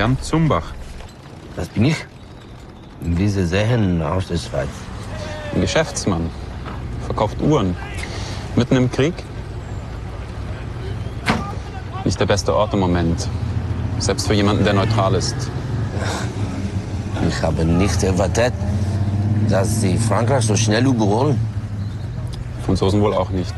Jan Zumbach. Das bin ich. Wie Sie sehen, aus der Schweiz. Ein Geschäftsmann. Verkauft Uhren. Mitten im Krieg. Nicht der beste Ort im Moment. Selbst für jemanden, der neutral ist. Ich habe nicht erwartet, dass Sie Frankreich so schnell überholen. Franzosen wohl auch nicht.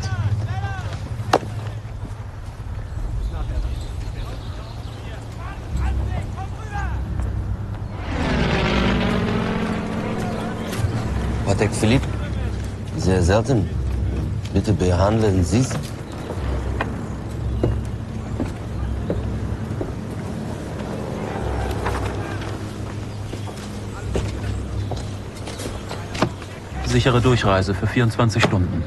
Patek Philippe, sehr selten. Bitte behandeln Sie es. Sichere Durchreise für 24 Stunden.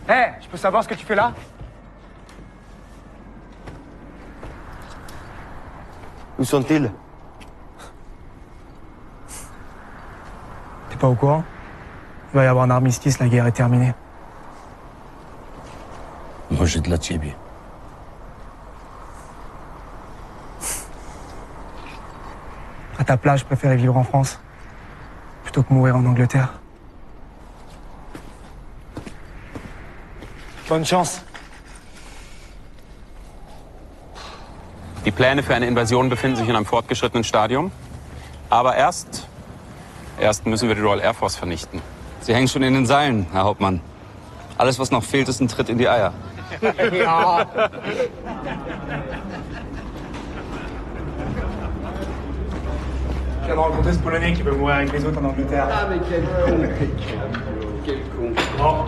Hé, je peux savoir ce que tu fais là? Où sont-ils? T'es pas au courant? Il va y avoir un armistice, la guerre est terminée. Может, для тебя. À ta place, je préférais vivre en France, plutôt que mourir en Angleterre. Bonne chance. Die Pläne für eine Invasion befinden sich in einem fortgeschrittenen Stadium. Aber erst müssen wir die Royal Air Force vernichten. Sie hängen schon in den Seilen, Herr Hauptmann. Alles, was noch fehlt, ist ein Tritt in die Eier. Ja. Je viens de rencontrer ce Polonais qui veut mourir avec les autres en Angleterre. Ah, mais quel con! Quel con! Bon.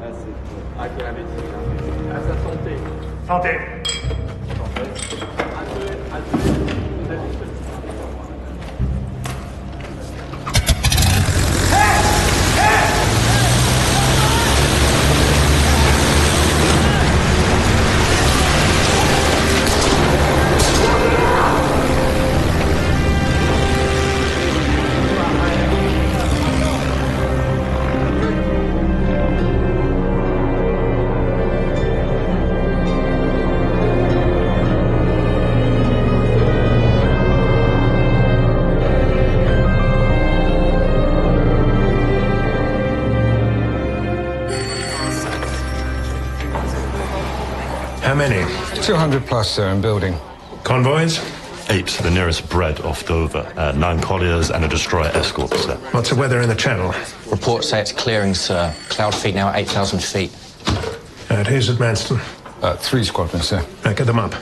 Ah, c'est... Ah, quel imbécile! À sa santé! Santé. How many? 200 plus, sir, in building. Convoys? 8, the nearest bread off Dover. 9 colliers and a destroyer escort, sir. What's the weather in the channel? Reports say it's clearing, sir. Cloud feet now at 8,000 feet. Who's at Manston? 3 squadrons, sir. Get them up.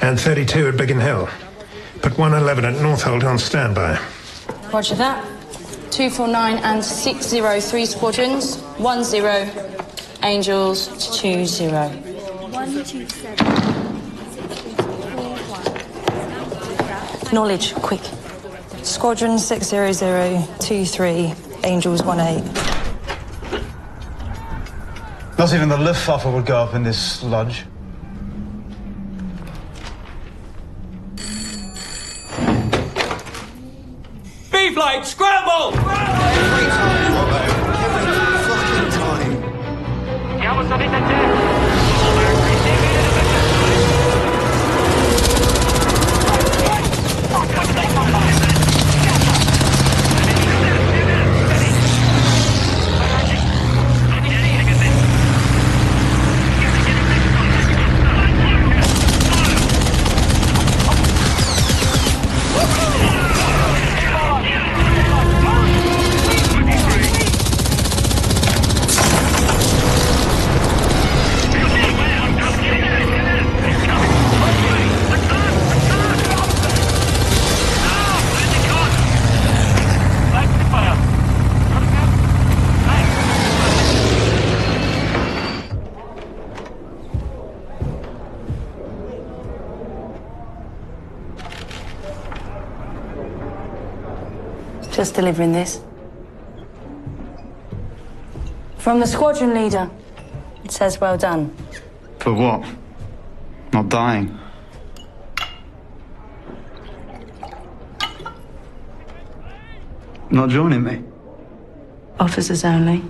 And 32 at Biggin Hill. Put 111 at Northolt on standby. Roger that. 249 and 603 squadrons. 10 Angels to 20. 127. Knowledge, quick. Squadron 60023 Angels 18. Not even the Luftwaffe would go up in this sludge. B-flight, scramble! Just delivering this. From the squadron leader. It says well done. For what? Not dying. Not joining me? Officers only.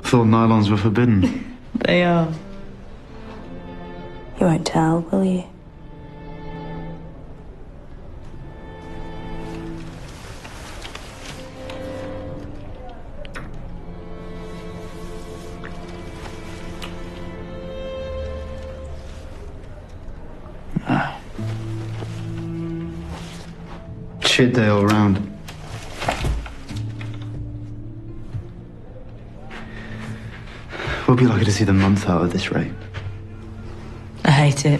I thought nylons were forbidden. They are. You won't tell, will you? Shit day all round. What would be lucky to see the month out at this rate? I hate it.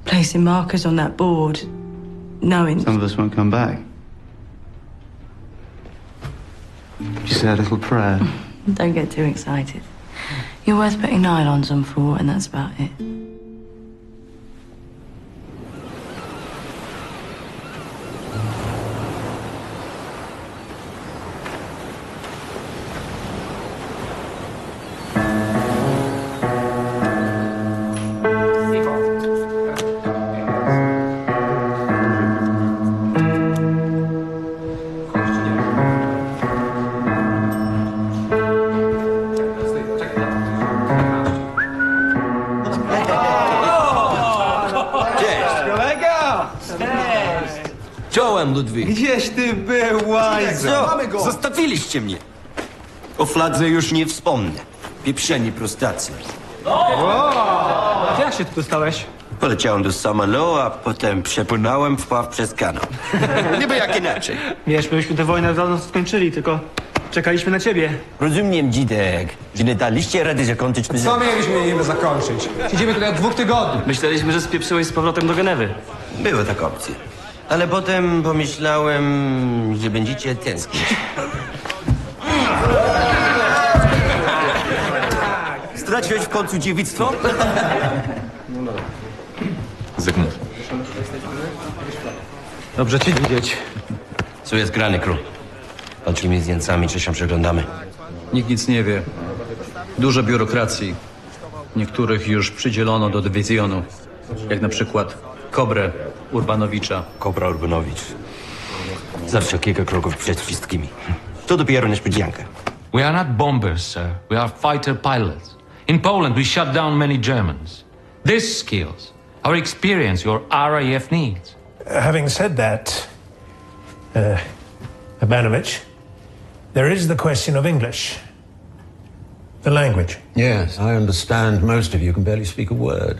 Placing markers on that board, knowing... Some of us won't come back. You say a little prayer. Don't get too excited. You're worth putting nylons on for, and that's about it. Czołem, Ludwik. Gdzieś ty był, łajzo? Co? Mamy go! Zostawiliście mnie. O fladze już nie wspomnę. Pieprzeni prostacy. Jak się tu dostałeś? Poleciałem do Saint-Malo, a potem przepłynąłem wpław przez kanał. Niby jak inaczej. Wiesz, myśmy tę wojnę dawno skończyli, tylko czekaliśmy na ciebie. Rozumiem, dzidek, że nie daliście rady zakończyć... Co mieliśmy niby zakończyć? Siedzimy tutaj od 2 tygodni. Myśleliśmy, że spieprzyłeś z powrotem do Genewy. Były takie opcje. Ale potem pomyślałem, że będziecie tęsknić. Straciłeś w końcu dziewictwo? Zygmunt. Dobrze cię widzieć. Co jest grane, król? Walczymy z Niemcami, czy się przeglądamy? Nikt nic nie wie. Dużo biurokracji. Niektórych już przydzielono do dywizjonu. Jak na przykład Kobrę Urbanowicza. Kobra Urbanowicz. Zawsze kilka kroków przed wszystkimi. To dopiero niespodzianka. We are not bombers, sir. We are fighter pilots. In Poland, we shut down many Germans. These skills, our experience, your RAF needs. Having said that, Abanovich, there is the question of English. The language. Yes, I understand most of you can barely speak a word.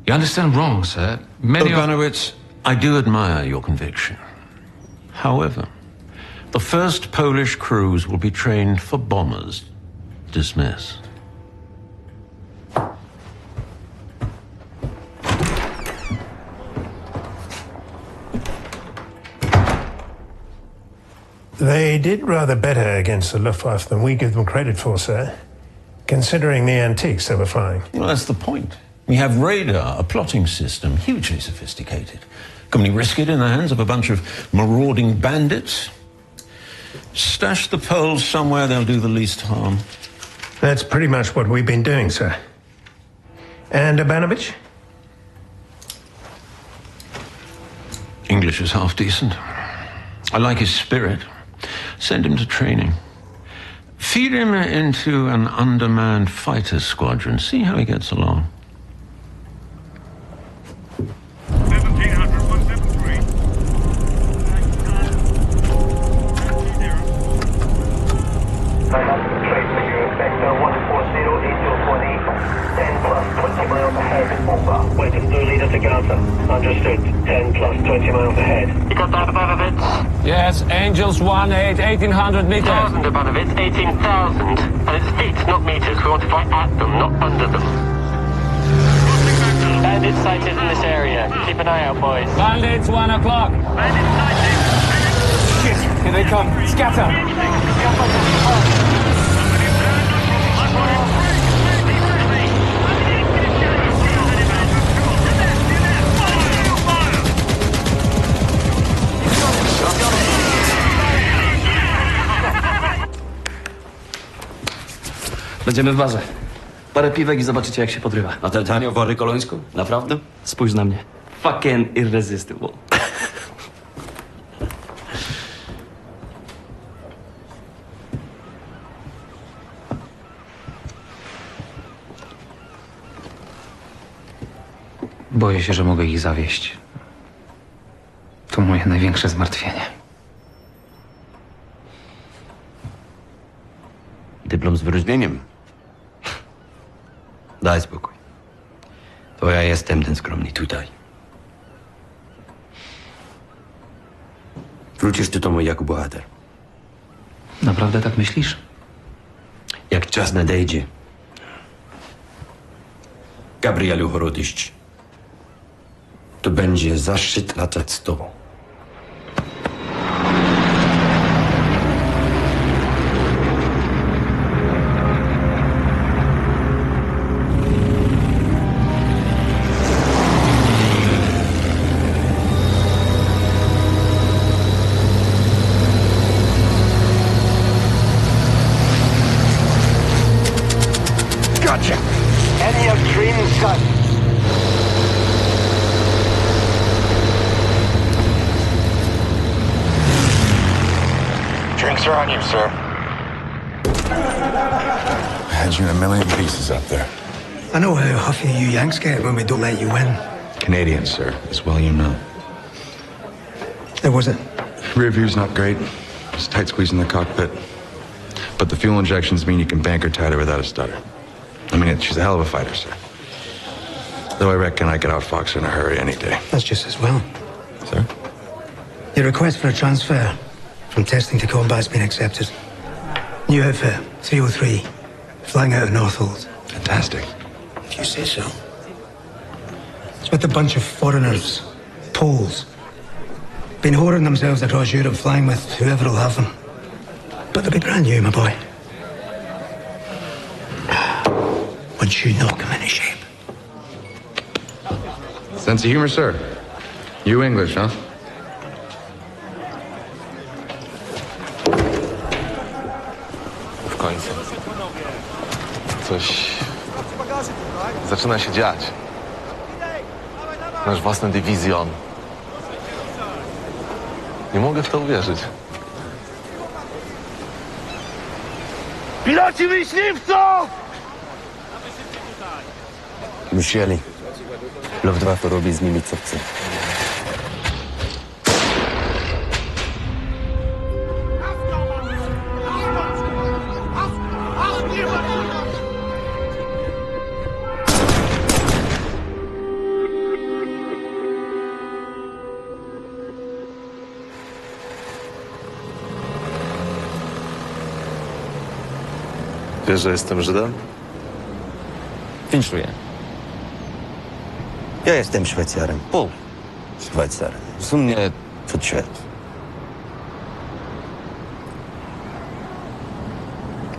You understand wrong, sir. Urbanowicz, I do admire your conviction. However, the first Polish crews will be trained for bombers. Dismiss. They did rather better against the Luftwaffe than we give them credit for, sir, considering the antiques they were flying. Well, that's the point. We have radar, a plotting system, hugely sophisticated. Can we risk it in the hands of a bunch of marauding bandits? Stash the Poles somewhere they'll do the least harm. That's pretty much what we've been doing, sir. And Abanovich? English is half decent. I like his spirit. Send him to training. Feed him into an undermanned fighter squadron. See how he gets along. 173. Wait is 2 liters to Gaza. Understood. 10 plus 20 miles ahead. You got that above it? Yes, Angels 1-8, 1800 meters. 1,000 above it, 18,000. And it's feet, not meters. We want to fly at them, not under them. Bandits sighted in this area. Keep an eye out, boys. Bandits, 1 o'clock. Bandits sighted. Shit, here they come. Scatter. Będziemy w barze. Parę piwek i zobaczycie, jak się podrywa. A te tanio wory kolońską? Naprawdę? Spójrz na mnie. Fucking irresistible. Boję się, że mogę ich zawieść. To moje największe zmartwienie. Dyplom z wyróżnieniem. Daj spokój. To ja jestem ten skromny tutaj. Wrócisz ty do mój jako bohater. Naprawdę tak myślisz? Jak czas nadejdzie. Gabrielu Horodyszcz. To będzie zaszczyt latać z tobą. Gotcha! Enyoj dreams cut. Drinks are on you, sir. Had you in a million pieces up there. I know how huffy you Yanks get when we don't let you win. Canadian, sir, as well you know. How was it? Rear view's not great. It's tight squeeze in the cockpit. But the fuel injections mean you can bank her tighter without a stutter. I mean, she's a hell of a fighter, sir. Though I reckon I could outfox her in a hurry any day. That's just as well. Sir? Your request for a transfer from testing to combat's been accepted. New outfit, 303. Flying out of Northolt. Fantastic. If you say so. It's with a bunch of foreigners. Poles. Been whoring themselves across Europe, flying with whoever will have them. But they'll be brand new, my boy. Once you knock them into shape. Sense of humor, sir. You English, huh? W końcu. Coś zaczyna się dziać. Nasz własny dywizjon. Nie mogę w to uwierzyć. Piloci myśliwców! Musieli. Luftwaffe robi z nimi co chce. Wiesz, że jestem Żydem? Finszuję. Ja jestem Szwajcarem. Pół Szwajcar. W sumie przed świat.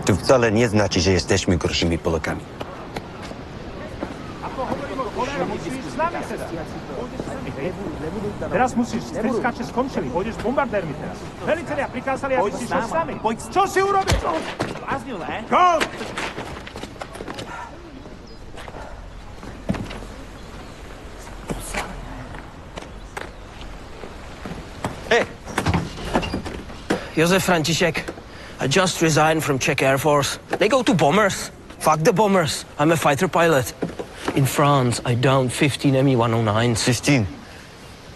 To wcale nie znaczy, że jesteśmy gorszymi Polakami. Teraz musíš, streskače skončili, pôjdeš s bombardérmi teraz. Velitelia prikázali, aby si šel s nami. Čo si urobil? Zbláznil, ne? Go! Hey! Josef František. I just resigned from Czech Air Force. They go to bombers. Fuck the bombers. I'm a fighter pilot. In France, I downed 15 Me-109s. 15?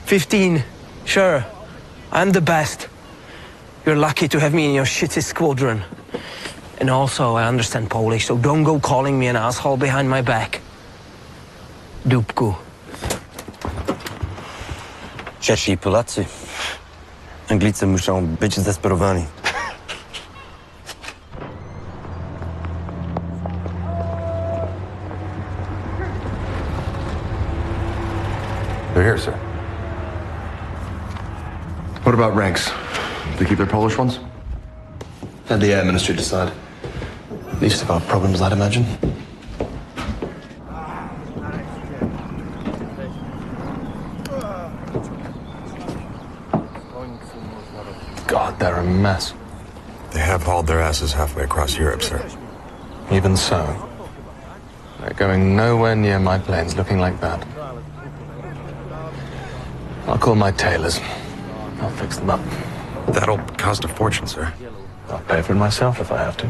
15, sure. I'm the best. You're lucky to have me in your shitty squadron. And also, I understand Polish, so don't go calling me an asshole behind my back. Dupku. Czesi i Polacy. Anglicy muszą być zdesperowani. They're here, sir. What about ranks? They keep their Polish ones? Let the air ministry decide. Least of our problems, I'd imagine. God, they're a mess. They have hauled their asses halfway across Europe, sir. Even so, they're going nowhere near my planes looking like that. I'll call my tailors. I'll fix them up. That'll cost a fortune, sir. I'll pay for it myself if I have to.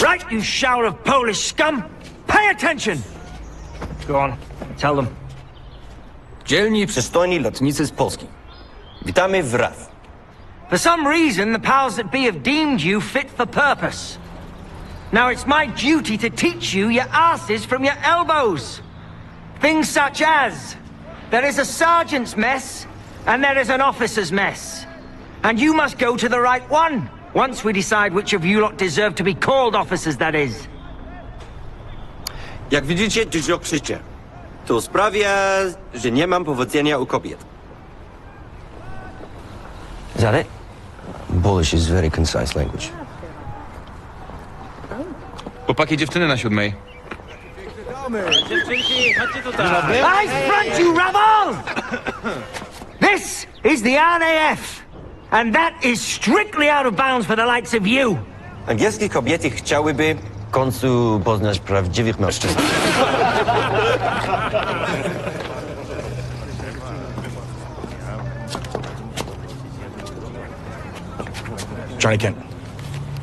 Right, you shower of Polish scum! Pay attention! Go on, tell them. Dzielni, przystojni lotnicy z Polski. Witamy w RAF. For some reason, the powers that be have deemed you fit for purpose. Now it's my duty to teach you your asses from your elbows. Things such as, there is a sergeant's mess, and there is an officer's mess. And you must go to the right one, once we decide which of you lot deserve to be called officers, that is. Jak widzicie, dużo krzyczę. To sprawia, że nie mam powodzenia u kobiet. Is that it? Polish is very concise language. Chłopaki, dziewczyny na 7. Eyes front, you rabble! This is the RAF, and that is strictly out of bounds for the likes of you. Angielskie kobiety chciałyby w końcu poznać prawdziwych mężczyzn. Johnny Kent,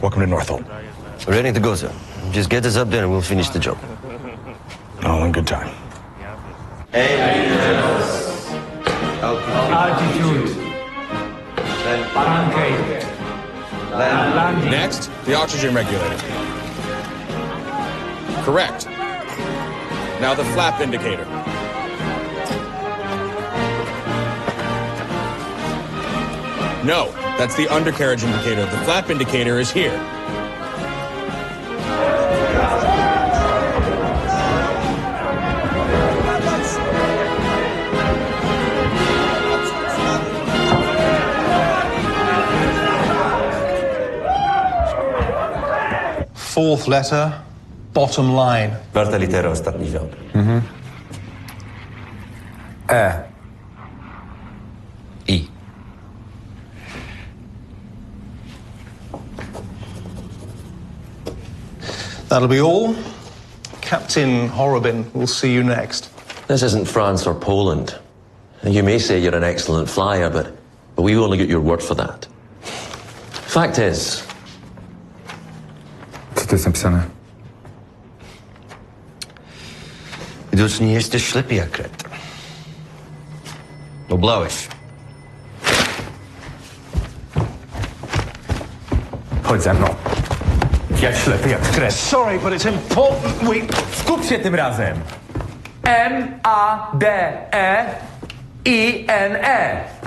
welcome to Northolt. Ready to go, sir. Just get us up there and we'll finish the job. All in good time. Altitude. Pancake. Landing. Next, the oxygen regulator. Correct. Now the flap indicator. No, that's the undercarriage indicator. The flap indicator is here. Fourth letter, bottom line. Czwarta litera, ostatni rząd. E. I. That'll be all. Captain Horobin will see you next. This isn't France or Poland. You may say you're an excellent flyer, but we only get your word for that. Fact is... Co tu jest napisane? Widocznie jesteś ślepy jak kret. Oblałeś. Chodź ze mną. Ja ślepy jak kres. Sorry, but it's important we... Skup się tym razem. M-A-D-E-I-N-E.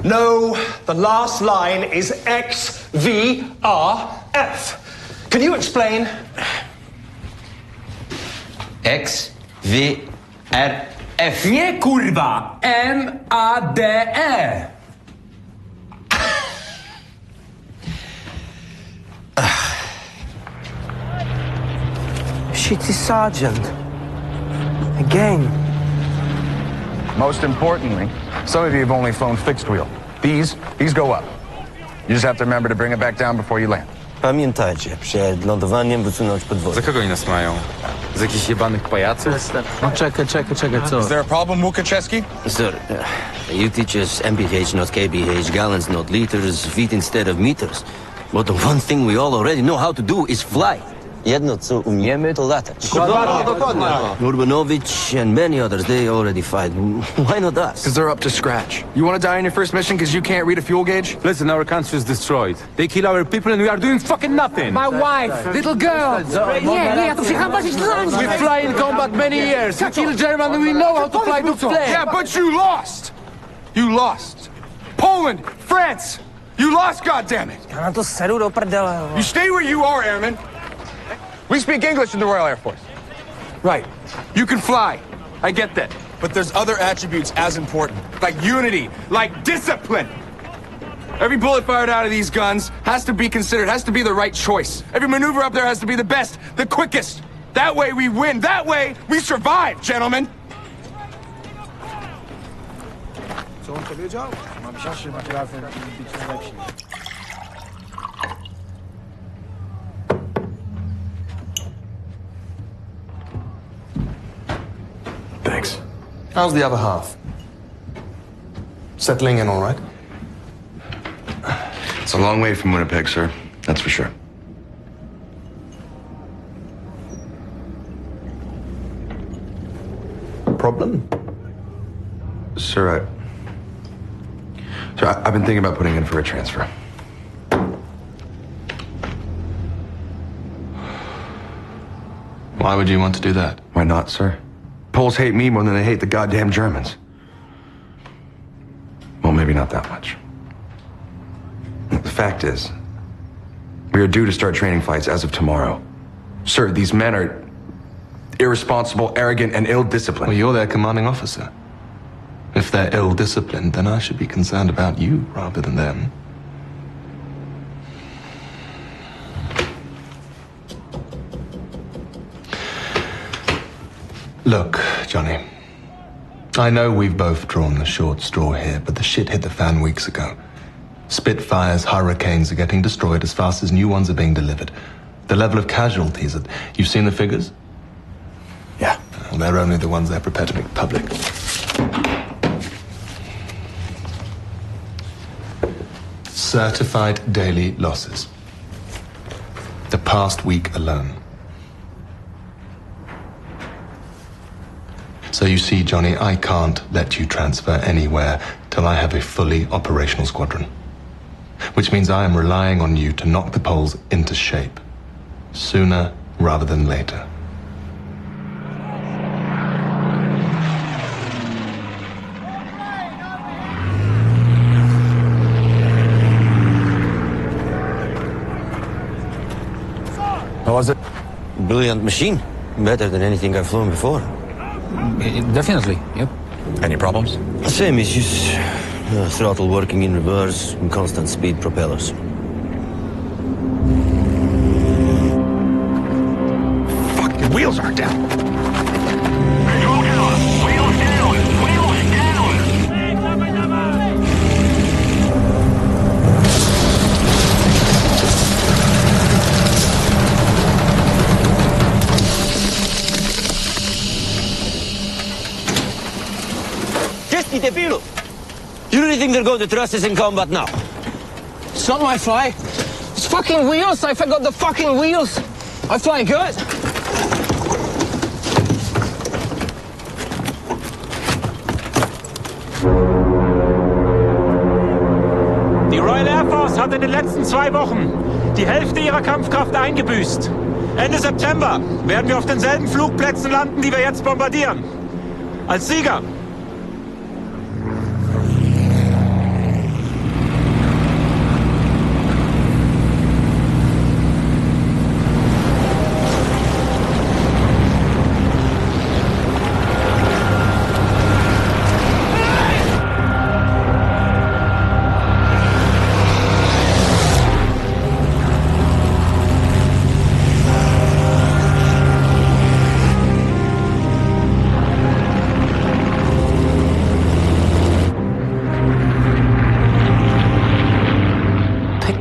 No, the last line is X-V-R-F. Can you explain? X-V-R-F. Nie kurwa! M-A-D-E. Shitty sergeant. Again. Most importantly, some of you have only flown fixed wheel. These go up. You just have to remember to bring it back down before you land. Pamiętajcie, przed lądowaniem wysunąć podwórko. Za kogo oni nas mają? Z jakichś jebanych pajaców? No czekaj, co? Is there a problem, Łukaczewski? Sir, you teach us MPH, not KBH, gallons, not liters, feet instead of meters. But the one thing we all already know how to do is fly. Jedno, co umiemy, to latać. Urbanowicz and many others, they already fight. Why not us? Because they're up to scratch. You want to die on your first mission because you can't read a fuel gauge? Listen, our country is destroyed. They kill our people and we are doing fucking nothing. My wife, little girl. We fly in combat many years. We kill German and we know how to fly to flame. Yeah, but you lost. You lost. Poland, France. You lost, goddammit. You stay where you are, airman. We speak English in the Royal Air Force. Right. You can fly. I get that. But there's other attributes as important. Like unity, like discipline. Every bullet fired out of these guns has to be considered, has to be the right choice. Every maneuver up there has to be the best, the quickest. That way we win. That way we survive, gentlemen. Co on powiedział? Mam zawsze być razem i być najlepsi. Thanks. How's the other half? Settling in all right? It's a long way from Winnipeg, sir. That's for sure. Problem? Sir, I've been thinking about putting in for a transfer. Why would you want to do that? Why not, sir? Poles hate me more than they hate the goddamn Germans. Well, maybe not that much. The fact is, we are due to start training flights as of tomorrow. Sir, these men are irresponsible, arrogant, and ill-disciplined. Well, you're their commanding officer. If they're ill-disciplined, then I should be concerned about you rather than them. Look, Johnny, I know we've both drawn the short straw here, but the shit hit the fan weeks ago. Spitfires, Hurricanes are getting destroyed as fast as new ones are being delivered. The level of casualties, you've seen the figures? Yeah. Well, they're only the ones they're prepared to make public. Certified daily losses. The past week alone. So you see, Johnny, I can't let you transfer anywhere till I have a fully operational squadron. Which means I am relying on you to knock the poles into shape. Sooner rather than later. How was it? Brilliant machine. Better than anything I've flown before. Definitely, yep. Any problems? Same issues. Throttle working in reverse, and constant speed propellers. Fuck, your wheels aren't down. You really think they're going to trust us in combat now? It's not my fly. It's fucking wheels. I forgot the fucking wheels. I fly good. Die Royal Air Force hat in den letzten 2 Wochen die Hälfte ihrer Kampfkraft eingebüßt. Ende September werden wir auf denselben Flugplätzen landen, die wir jetzt bombardieren. Als Sieger.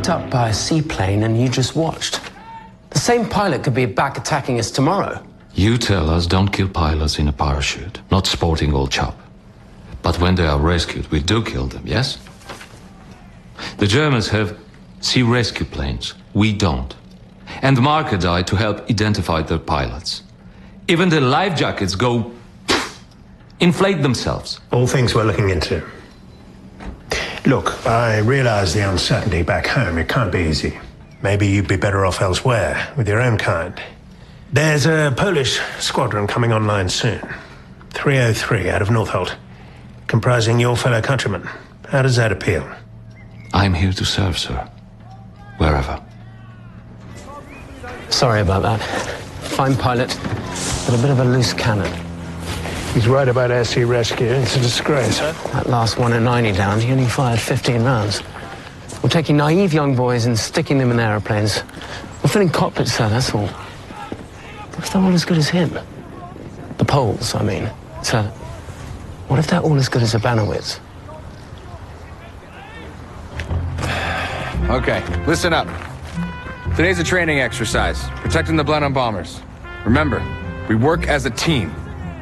Up by a seaplane and you just watched. The same pilot could be back attacking us tomorrow. You tell us don't kill pilots in a parachute, not sporting old chap. But when they are rescued, we do kill them, yes? The Germans have sea rescue planes. We don't. and marker dye to help identify their pilots. Even the life jackets go inflate themselves. All things we're looking into. Look, I realize the uncertainty back home. It can't be easy. Maybe you'd be better off elsewhere with your own kind. There's a Polish squadron coming online soon. 303 out of Northolt, comprising your fellow countrymen. How does that appeal? I'm here to serve, sir. Wherever. Sorry about that. Fine pilot, but a bit of a loose cannon. He's right about SC rescue. It's a disgrace. That last one at 90 down, he only fired 15 rounds. We're taking naive young boys and sticking them in aeroplanes. We're filling cockpits, sir, that's all. What if they're all as good as him? The Poles, I mean. Sir, what if they're all as good as the Banowitz? Okay, listen up. Today's a training exercise, protecting the Blenheim bombers. Remember, we work as a team.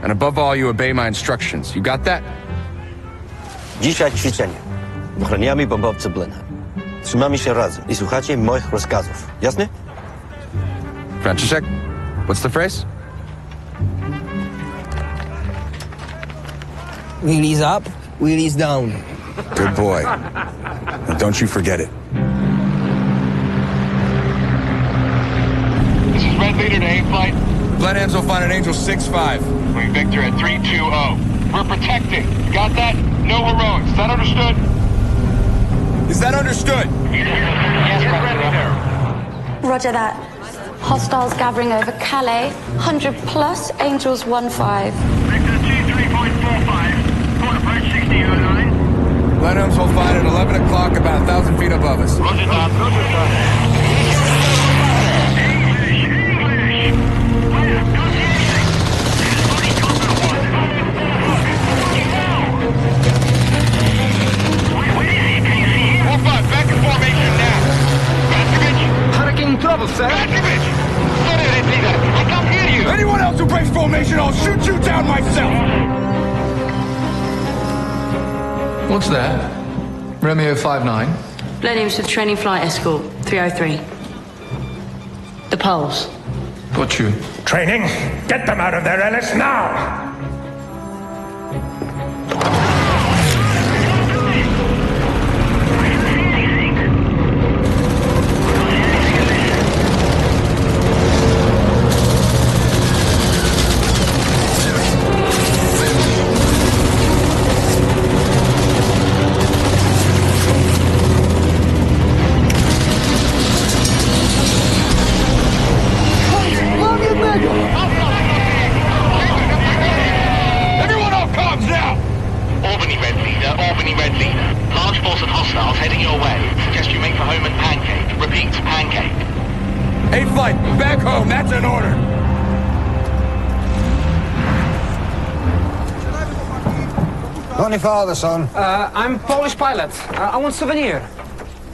And above all, you obey my instructions. You got that? Dzisiaj ćwiczenie. Ochraniamy bombowce Blenheim. Trzymamy się razem i słuchacie moich rozkazów. Jasne? Franciszek, what's the phrase? Wheelies up, wheelies down. Good boy. And don't you forget it. This is Red Leader to aim flight. Blenheims will find an Angel 6-5. Wing Victor at 320. We're protecting. Got that? No heroics. Is that understood? Is that understood? Yes, Red Leader. Roger that. Hostiles gathering over Calais. 100 plus, Angels 1-5. Victor 23.45. Port approach 6009. Blenheims will find at 11 o'clock about 1,000 feet above us. Roger that. Roger that. Trouble, sir. Petrovich! Sorry, Red Leader. I can't hear you. Anyone else who breaks formation, I'll shoot you down myself. What's that? Romeo 59? Blenheims with training flight escort, 303. The Poles. Got you. Training? Get them out of there, Ellis, now! Everyone off comms now! Albany Red Leader. Large force of hostiles heading your way. Suggest you make for home and Pancake. Repeat, Pancake. 8 flight, back home. That's an order. Got any father, son? I'm Polish pilot. I want souvenir.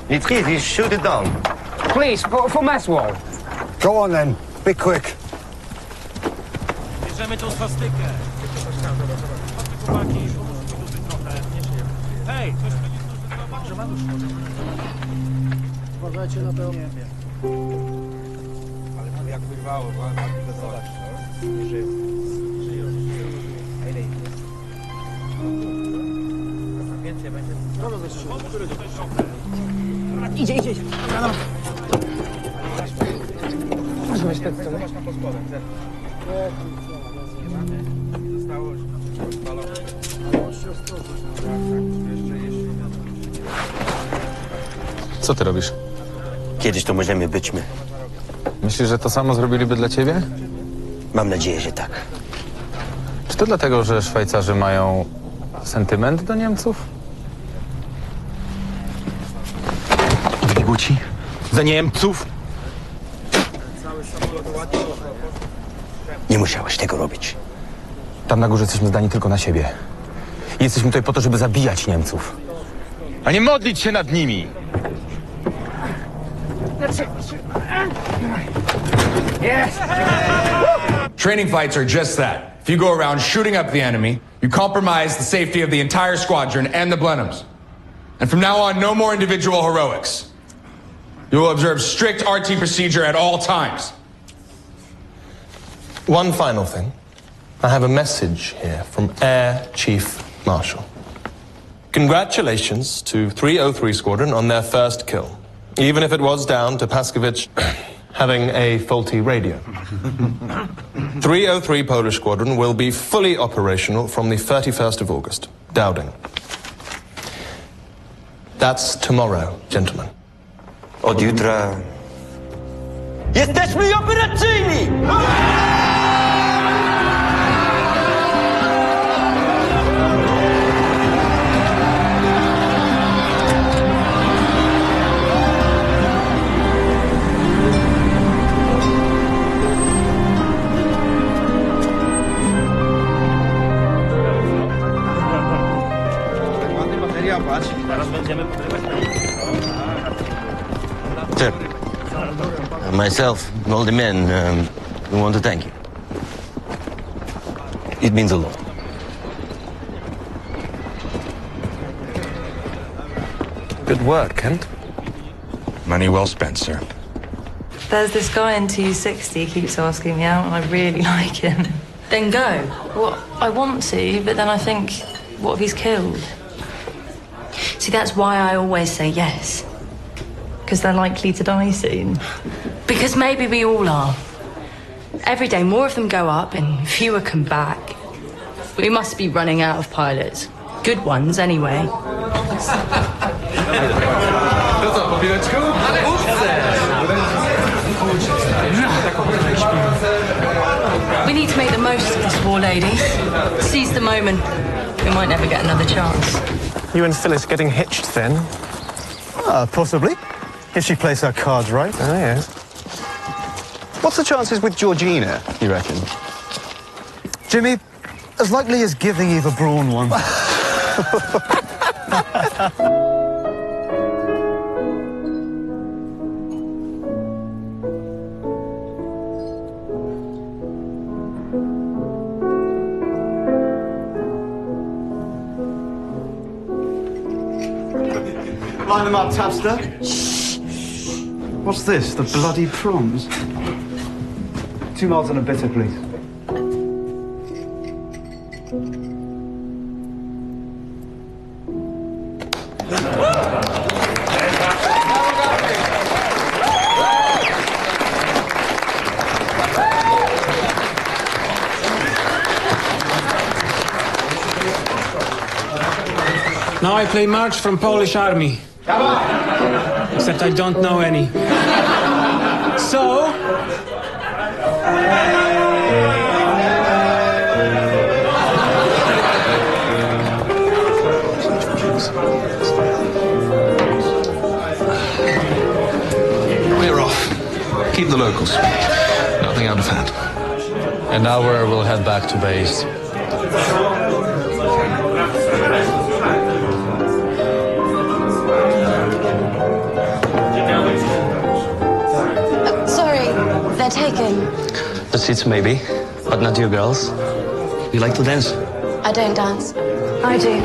It's easy, shoot it down. Please, for mass wall. Go on then. Be quick. Bierzemy tą swastykę. Chłopaki, trochę, nie się. Hej, coś tu nie uważajcie na to. Ale jak wyrwało, zobacz, nie żyją. Żyją. A ile ich jest? Więcej będzie. Który tutaj są? Idzie. Weź te co? Masz na podspodem, zostało spalone. Co ty robisz? Kiedyś to możemy być my. Myślisz, że to samo zrobiliby dla ciebie? Mam nadzieję, że tak. Czy to dlatego, że Szwajcarzy mają sentyment do Niemców? Wyguci? Za Niemców? Nie musiałeś tego robić. Tam na górze jesteśmy zdani tylko na siebie. Jesteśmy tutaj po to, żeby zabijać Niemców, a nie modlić się nad nimi. Yes! Training flights are just that. If you go around shooting up the enemy, you compromise the safety of the entire squadron and the Blenheims. And from now on, no more individual heroics. You will observe strict RT procedure at all times. One final thing. I have a message here from Air Chief Marshal. Congratulations to 303 Squadron on their first kill, even if it was down to Paskovich having a faulty radio. 303 Polish Squadron will be fully operational from the 31st of August. Dowding. That's tomorrow, gentlemen. Od jutra... Jesteśmy operacyjni! Sir, myself and all the men, we want to thank you. It means a lot. Good work, Kent. Money well spent, sir. There's this guy in 260 keeps asking me out, and I really like him. Then go. Well, I want to, but then I think, what if he's killed? See, that's why I always say yes. Because they're likely to die soon. Because maybe we all are. Every day more of them go up and fewer come back. We must be running out of pilots. Good ones, anyway. We need to make the most of this war, lady. Seize the moment. We might never get another chance. You and Phyllis getting hitched then? Possibly. If she plays her cards right. Oh, yes. What's the chances with Georgina, you reckon? Jimmy, as likely as giving Eva Braun one. Line them up, Tapster. What's this? The bloody prawns? 2 miles and a bitter, please. Now I play march from Polish army. Except I don't know any. So... We're off. Keep the locals. Nothing out of hand. An hour, we'll head back to base. Sorry, they're taken. The seats maybe, but not you girls. You like to dance? I don't dance. I do.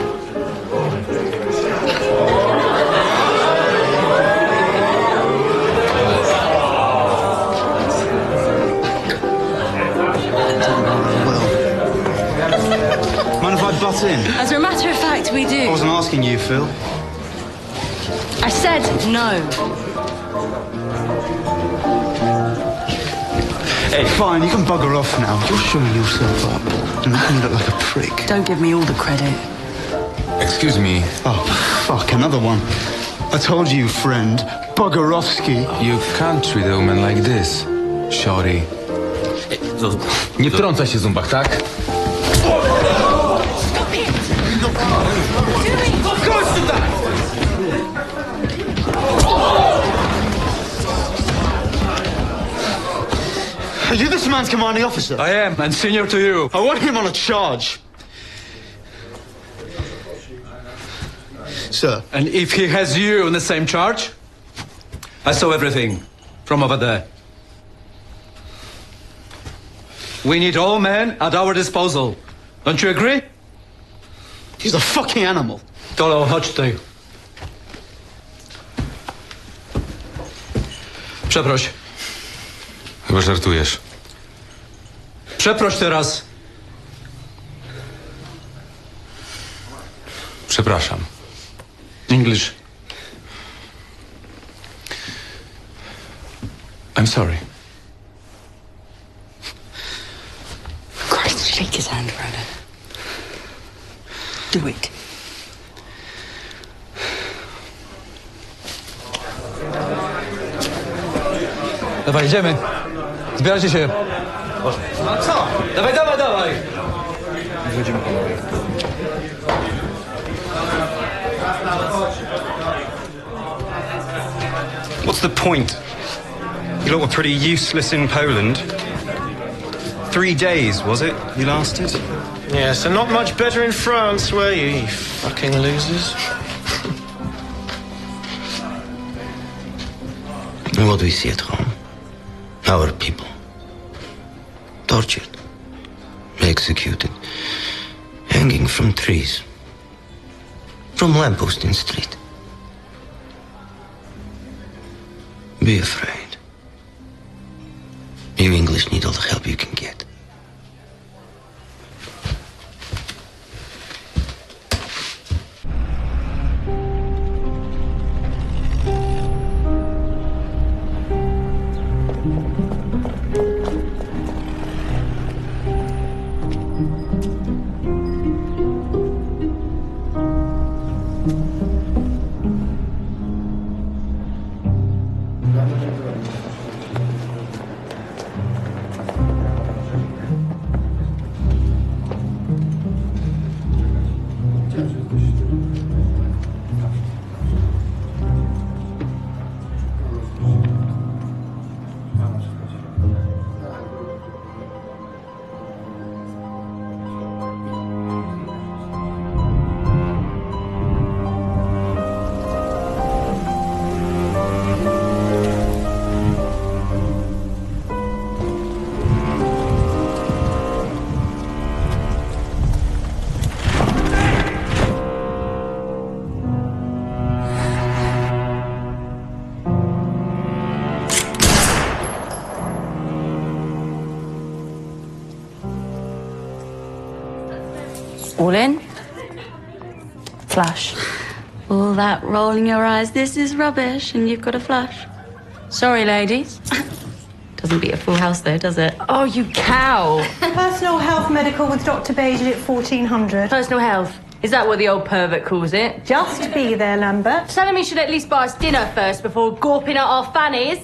Mind if I butt in? As a matter of fact, we do. I wasn't asking you, Phil. I said no. Hey, fine, you can bugger off now. You're showing yourself up and making me look like a prick. Don't give me all the credit. Excuse me. Oh, fuck, another one. I told you, friend. Buggerovsky. You can't treat a woman like this, shorty. Nie wtrącaj się, Zumbach, tak? Are you this man's commanding officer? I am, and senior to you. I want him on a charge. Sir. And if he has you on the same charge? I saw everything from over there. We need all men at our disposal. Don't you agree? He's a fucking animal. Tolo, chodź tutaj. Przeproś. Chyba żartujesz. Przeproś teraz. Przepraszam. English. I'm sorry. Christ, shake his hand, Ronan. Do it. Dawaj, idziemy. Zbierajcie się. No co? Dawaj, dawaj, dawaj. Wchodzimy panowie. What's the point? You lot were pretty useless in Poland. 3 days, was it, you lasted? Yeah, so not much better in France, were you fucking losers? And what do we see at home? Our people. Tortured. Executed. Hanging from trees. From lamppost in street. Be afraid. You English need all the help you can get. All in. Flash. All that rolling your eyes, this is rubbish, and you've got a flush. Sorry, ladies. Doesn't beat a full house, though, does it? Oh, you cow. Personal health medical with Dr. Beige at 1400. Personal health. Is that what the old pervert calls it? Just be there, Lambert. Telling me should at least buy us dinner first before gawping at our fannies.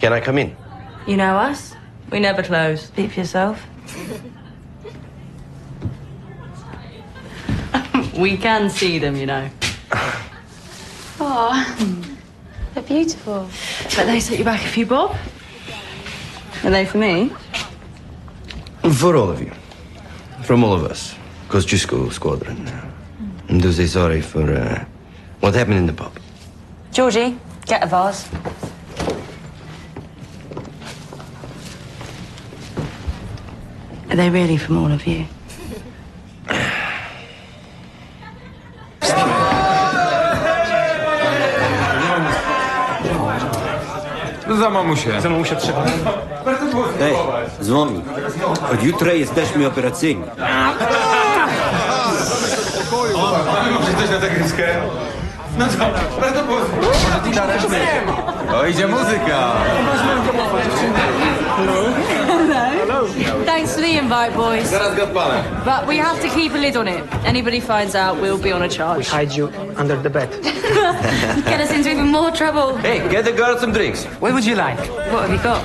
Can I come in? You know us. We never close. Speak for yourself. We can see them, you know. Oh, they're beautiful. But they set you back a few bob. Are they for me? For all of you. From all of us. Kosciuszko Squadron. And do say sorry for what happened in the pub. Georgie, get a vase. Are they really from all of you? Za mamusię. Za mamusię trzeba. Hej, dzwoni. Od jutra jesteśmy operacyjni. Może coś na tę gryskę? No co, bardzo może ty darasz my. O, idzie muzyka. Hello. Thanks for the invite, boys. Zaraz go odpalę. But we have to keep a lid on it. Anybody finds out, we'll be on a charge. We hide you under the bed. Get us into even more trouble. Hey, get the girls some drinks. What would you like? What have you got?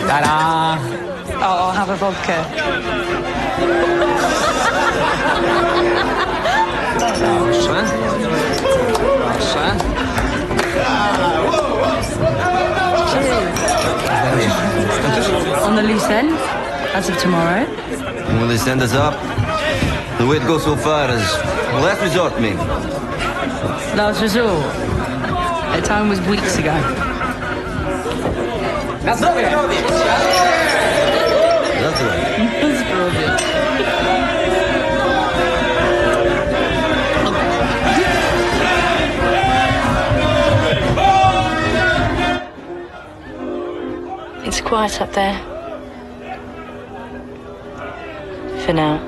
Ta-da! Oh, I'll have a vodka. Proszę. Proszę. On the loose end, as of tomorrow. Will they send us up? The way it goes so far as last resort, maybe. Last resort. That time was weeks ago. Na zdrowie! That's right. Na zdrowie. quiet up there. For now.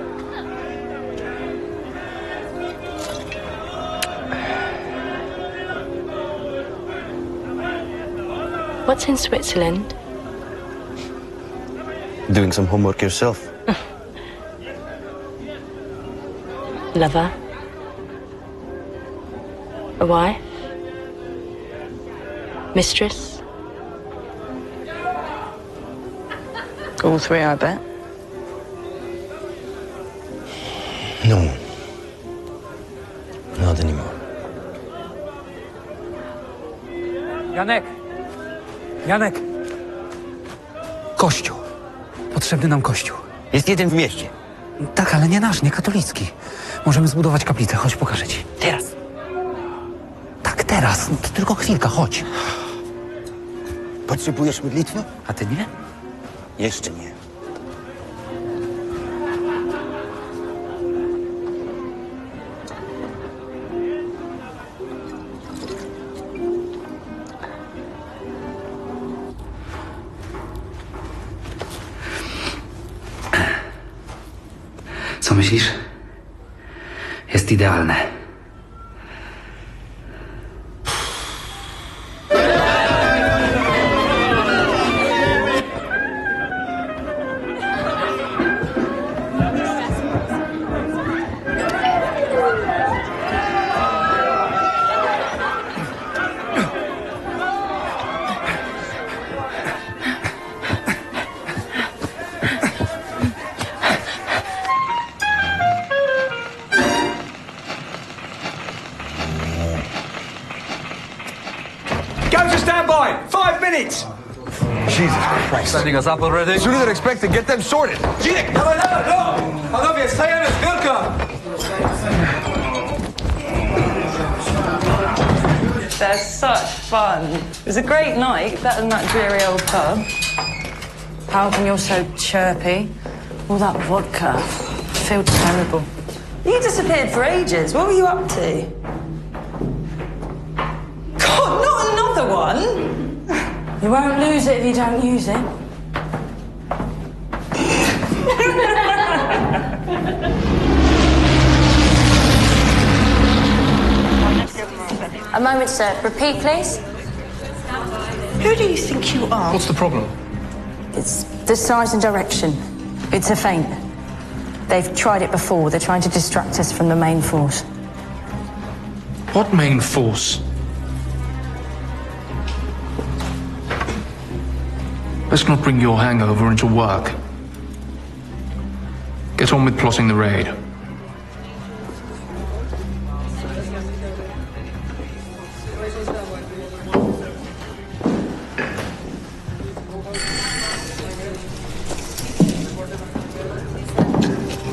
What's in Switzerland? Doing some homework yourself. Lover? A wife? Mistress? All three, I bet. No. Not anymore. Janek! Janek! Kościół. Potrzebny nam kościół. Jest jeden w mieście. Tak, ale nie nasz, nie katolicki. Możemy zbudować kaplicę, chodź, pokażę ci. Teraz. Tak, teraz. No to tylko chwilka, chodź. Potrzebujesz modlitwy? A ty nie? Jeszcze nie. Co myślisz? Jest idealne. Jesus Christ. Setting us up already? Sooner than expected. Get them sorted. Gene! No! Panowie, stajemy z biurka! They're such fun. It was a great night, better than that dreary old pub. How come you're so chirpy? All that vodka. I feel terrible. You disappeared for ages. What were you up to? God, not another one! You won't lose it if you don't use it. A moment, sir. Repeat, please. Who do you think you are? What's the problem? It's the size and direction. It's a feint. They've tried it before. They're trying to distract us from the main force. What main force? Let's not bring your hangover into work. Get on with plotting the raid.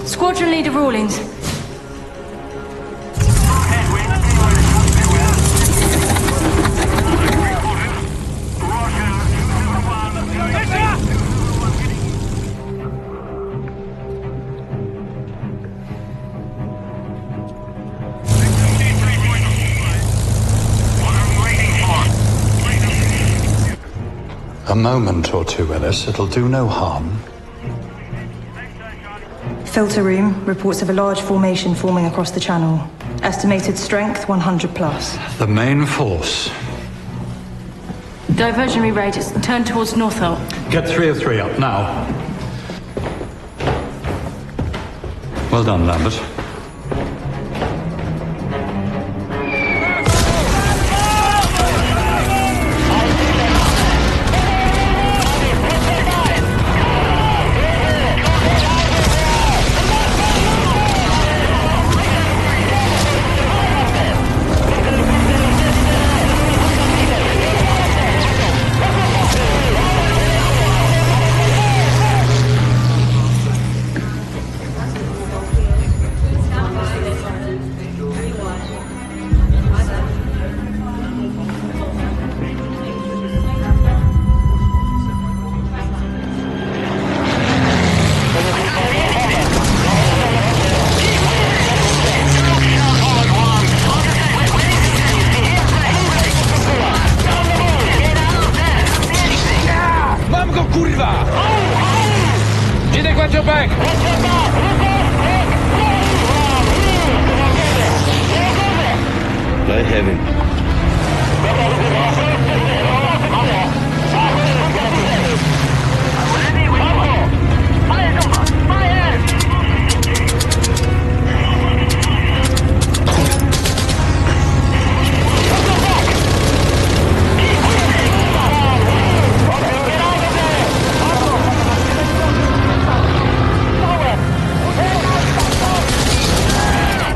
Squadron Leader Rawlings. A moment or two, Ellis. It'll do no harm. Filter room, reports of a large formation forming across the channel. Estimated strength 100 plus. The main force. Diversionary radius. Turn towards Northolt. Get 303 up now. Well done, Lambert. your back! I have him.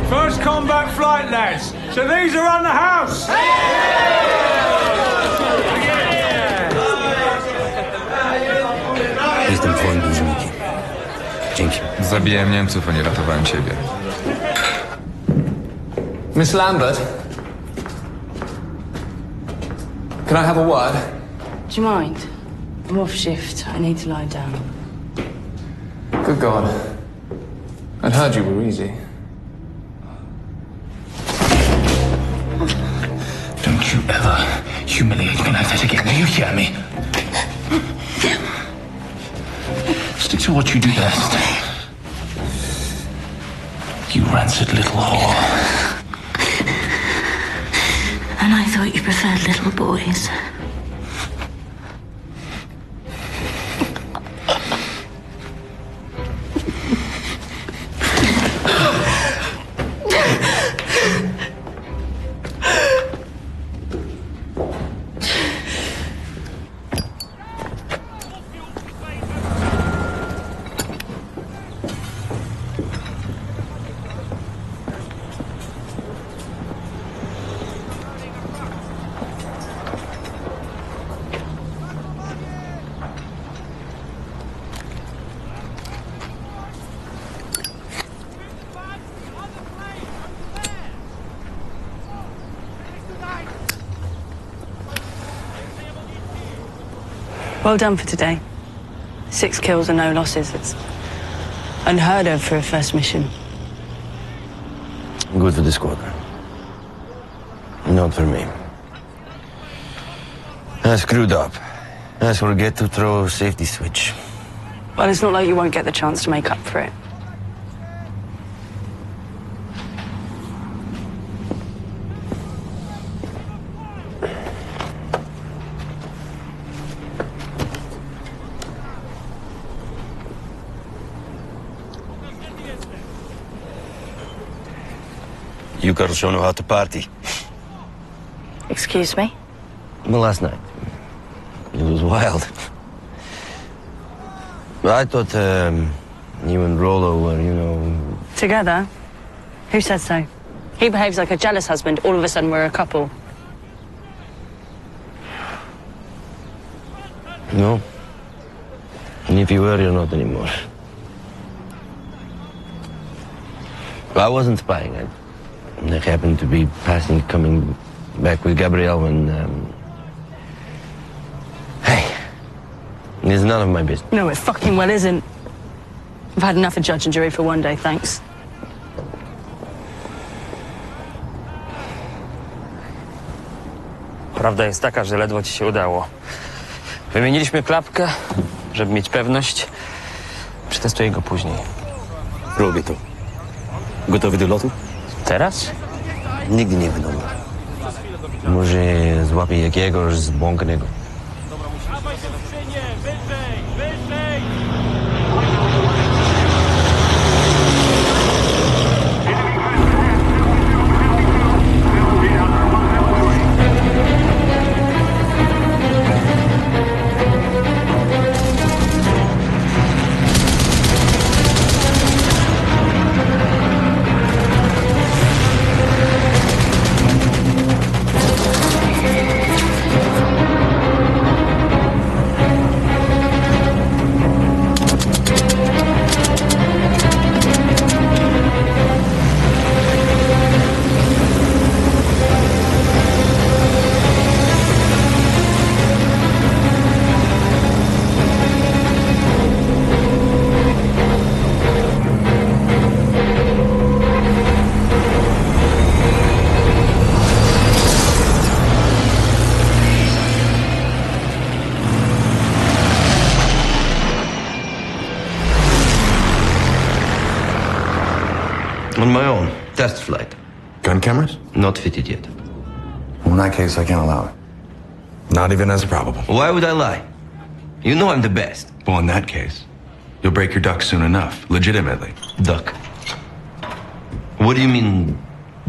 First combat flight, lads. So these are on the house. Jestem twoim dłużnikiem. Dzięki. Zabijałem Niemców, a nie ratowałem ciebie. Miss Lambert? Can I have a word? Do you mind? I'm off shift. I need to lie down. Good God. I'd heard you were easy. Don't you ever humiliate me like that again, do you hear me? Stick to what you do best. You rancid little whore. And I thought you preferred little boys. Well done for today. 6 kills and no losses. It's unheard of for a first mission. Good for the squadron. Not for me. I screwed up. I forget to throw safety switch. Well, it's not like you won't get the chance to make up for it. You girls don't know how to party. Excuse me? Well, last night. It was wild. I thought you and Rollo were, you know... Together? Who said so? He behaves like a jealous husband. All of a sudden, we're a couple. No. And if you were, you're not anymore. I wasn't spying. I happened to be coming back with Gabrielle when... Hey, it's none of my business. No, it fucking well isn't. I've had enough of judge and jury for one day, thanks. Prawda jest taka, że ledwo ci się udało. Wymieniliśmy klapkę, żeby mieć pewność. Przetestuję go później. Robię to. Gotowy do lotu? Teraz? Nigdy nie wiadomo. Może złapię jakiegoś zbłąkanego. On my own. Test flight. Gun cameras? Not fitted yet. Well, in that case, I can't allow it. Not even as probable. Why would I lie? You know I'm the best. Well, in that case, you'll break your duck soon enough. Legitimately. Duck. What do you mean,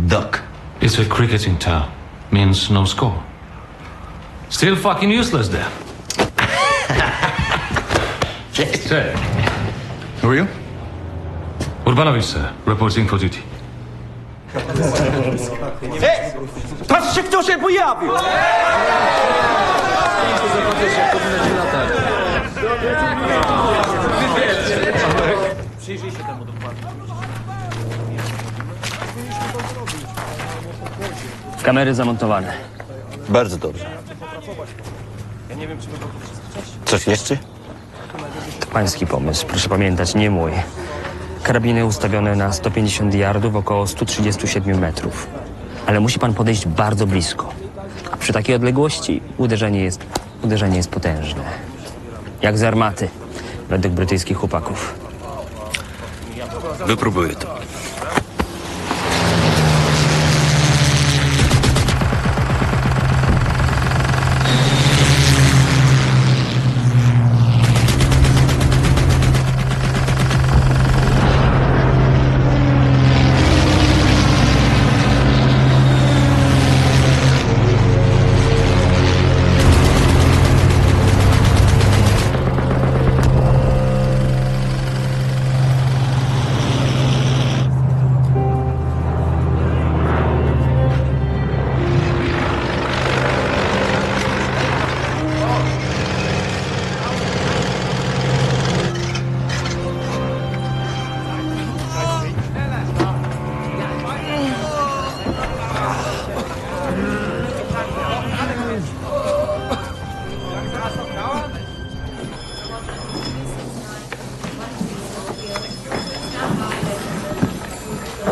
duck? It's a cricketing term. Means no score. Still fucking useless there. Sir. Who are you? Urbanowicz, sir. Reporting for duty. Patrzcie, kto się pojawił! Kamery zamontowane. Bardzo dobrze. Coś jeszcze? To pański pomysł, proszę pamiętać, nie mój. Karabiny ustawione na 150 yardów, około 137 metrów. Ale musi pan podejść bardzo blisko. A przy takiej odległości uderzenie jest potężne. Jak z armaty, według brytyjskich chłopaków. Wypróbuję to.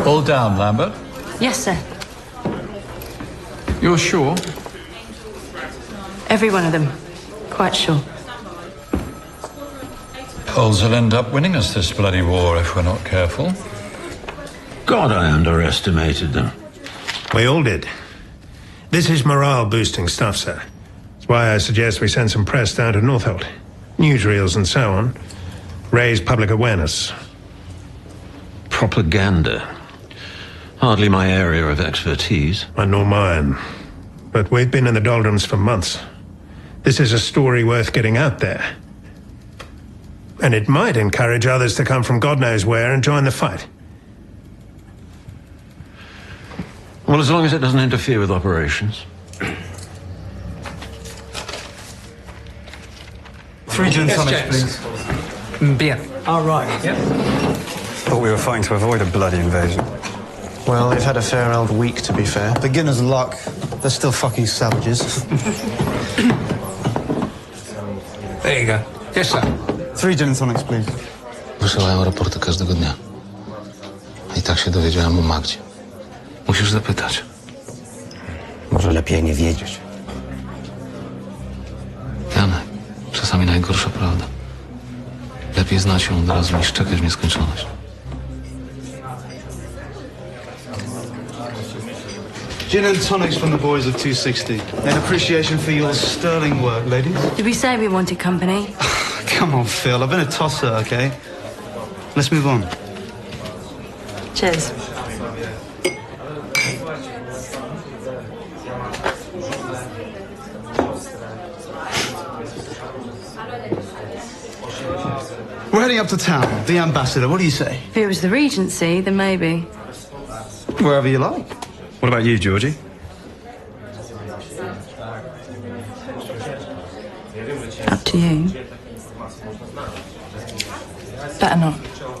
All down, Lambert. Yes, sir. You're sure? Every one of them. Quite sure. Poles will end up winning us this bloody war if we're not careful. God, I underestimated them. We all did. This is morale-boosting stuff, sir. That's why I suggest we send some press down to Northolt. Newsreels and so on. Raise public awareness. Propaganda. Hardly my area of expertise. Nor mine. But we've been in the doldrums for months. This is a story worth getting out there. And it might encourage others to come from God knows where and join the fight. Well, as long as it doesn't interfere with operations. 3 gin and tonics, please. Beer. All right. Yep. Thought we were fighting to avoid a bloody invasion. Well, they've had a fair old week, to be fair. Beginner's luck. They're still fucking savages. There you go. Yes, sir. 3 gin and tonics, please. Wysyłają raporty każdego dnia. I tak się dowiedziałem o Magdzie. Musisz zapytać. Może lepiej nie wiedzieć. Janek, czasami najgorsza prawda. Lepiej znać ją od razu niż czekać w nieskończoność. Gin and tonics from the boys of 260. In appreciation for your sterling work, ladies. Did we say we wanted company? Come on, Phil. I've been a tosser, okay? Let's move on. Cheers. We're heading up to town. The ambassador. What do you say? If it was the Regency, then maybe. Wherever you like. What about you, Georgie? Up to you. Better not.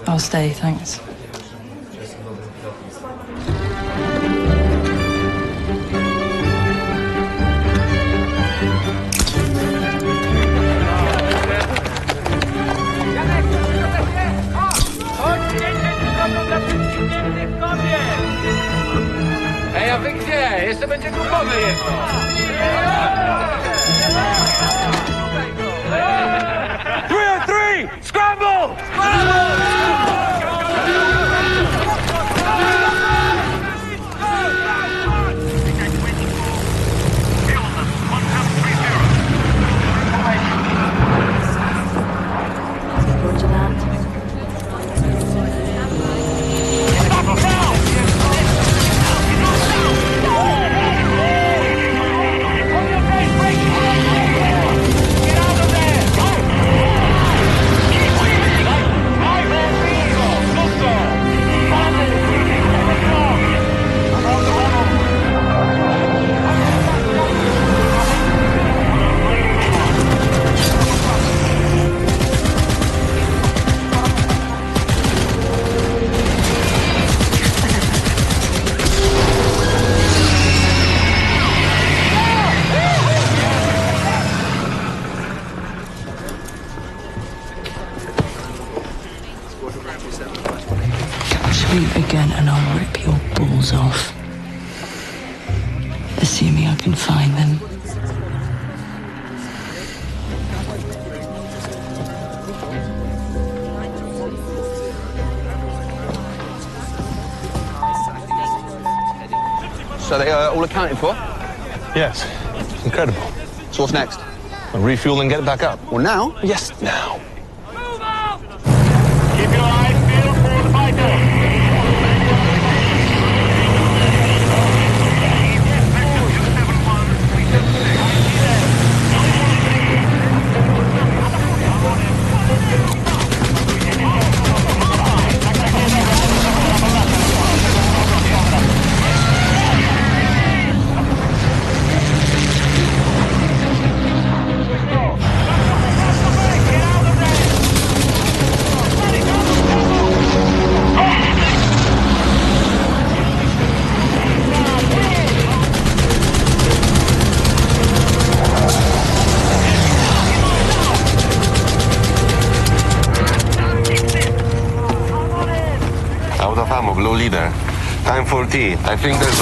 I'll stay, thanks. Ej, a wy gdzie? Jeszcze będzie grupowy jedno. 3-3! Scramble! again and I'll rip your balls off. Assuming I can find them. So they are all accounted for? Yes. It's incredible. So what's next? I'll refuel and get it back up. Well, now? Yes, now. Keep your eyes peeled for the fighter. Out of ammo, blue leader. Time for tea. I think there's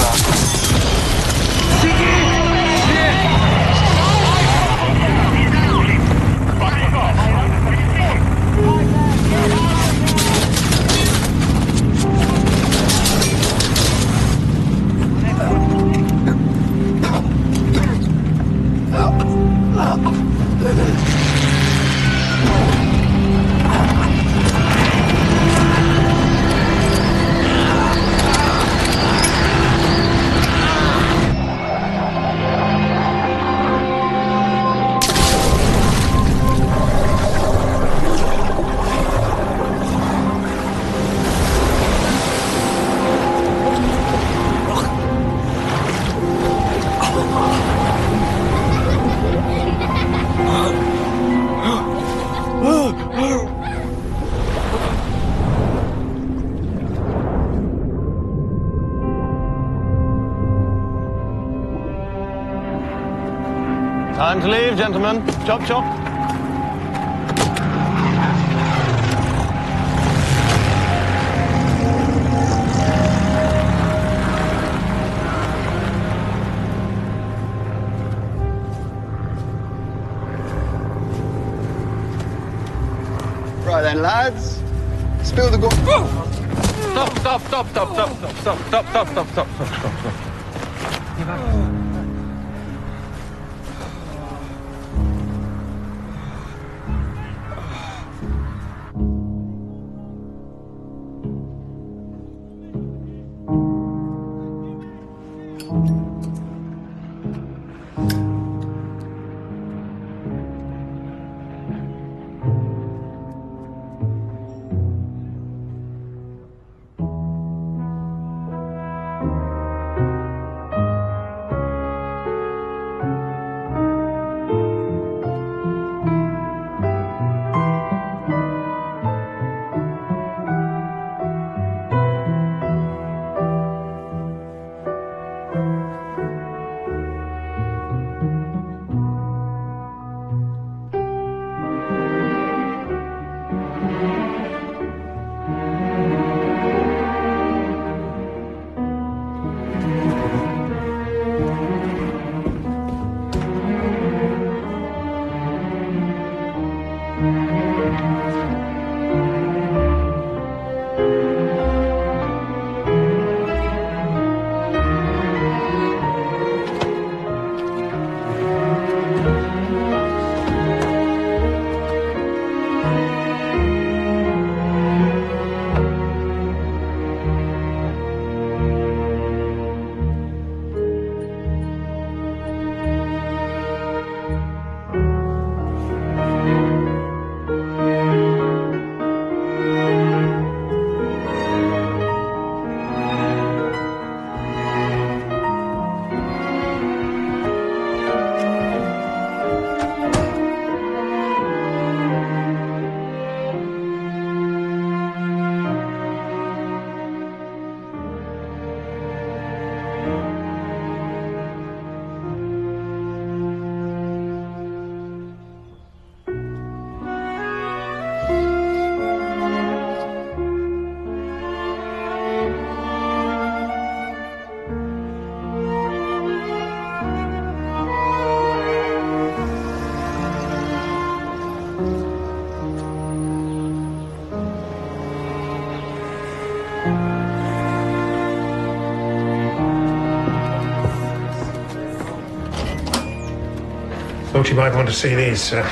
Time to leave, gentlemen. Chop, chop. Right then, lads. Spill the Stop, stop, stop, stop, stop, stop, stop, stop, stop, stop, stop, stop, stop. thought you might want to see these, sir.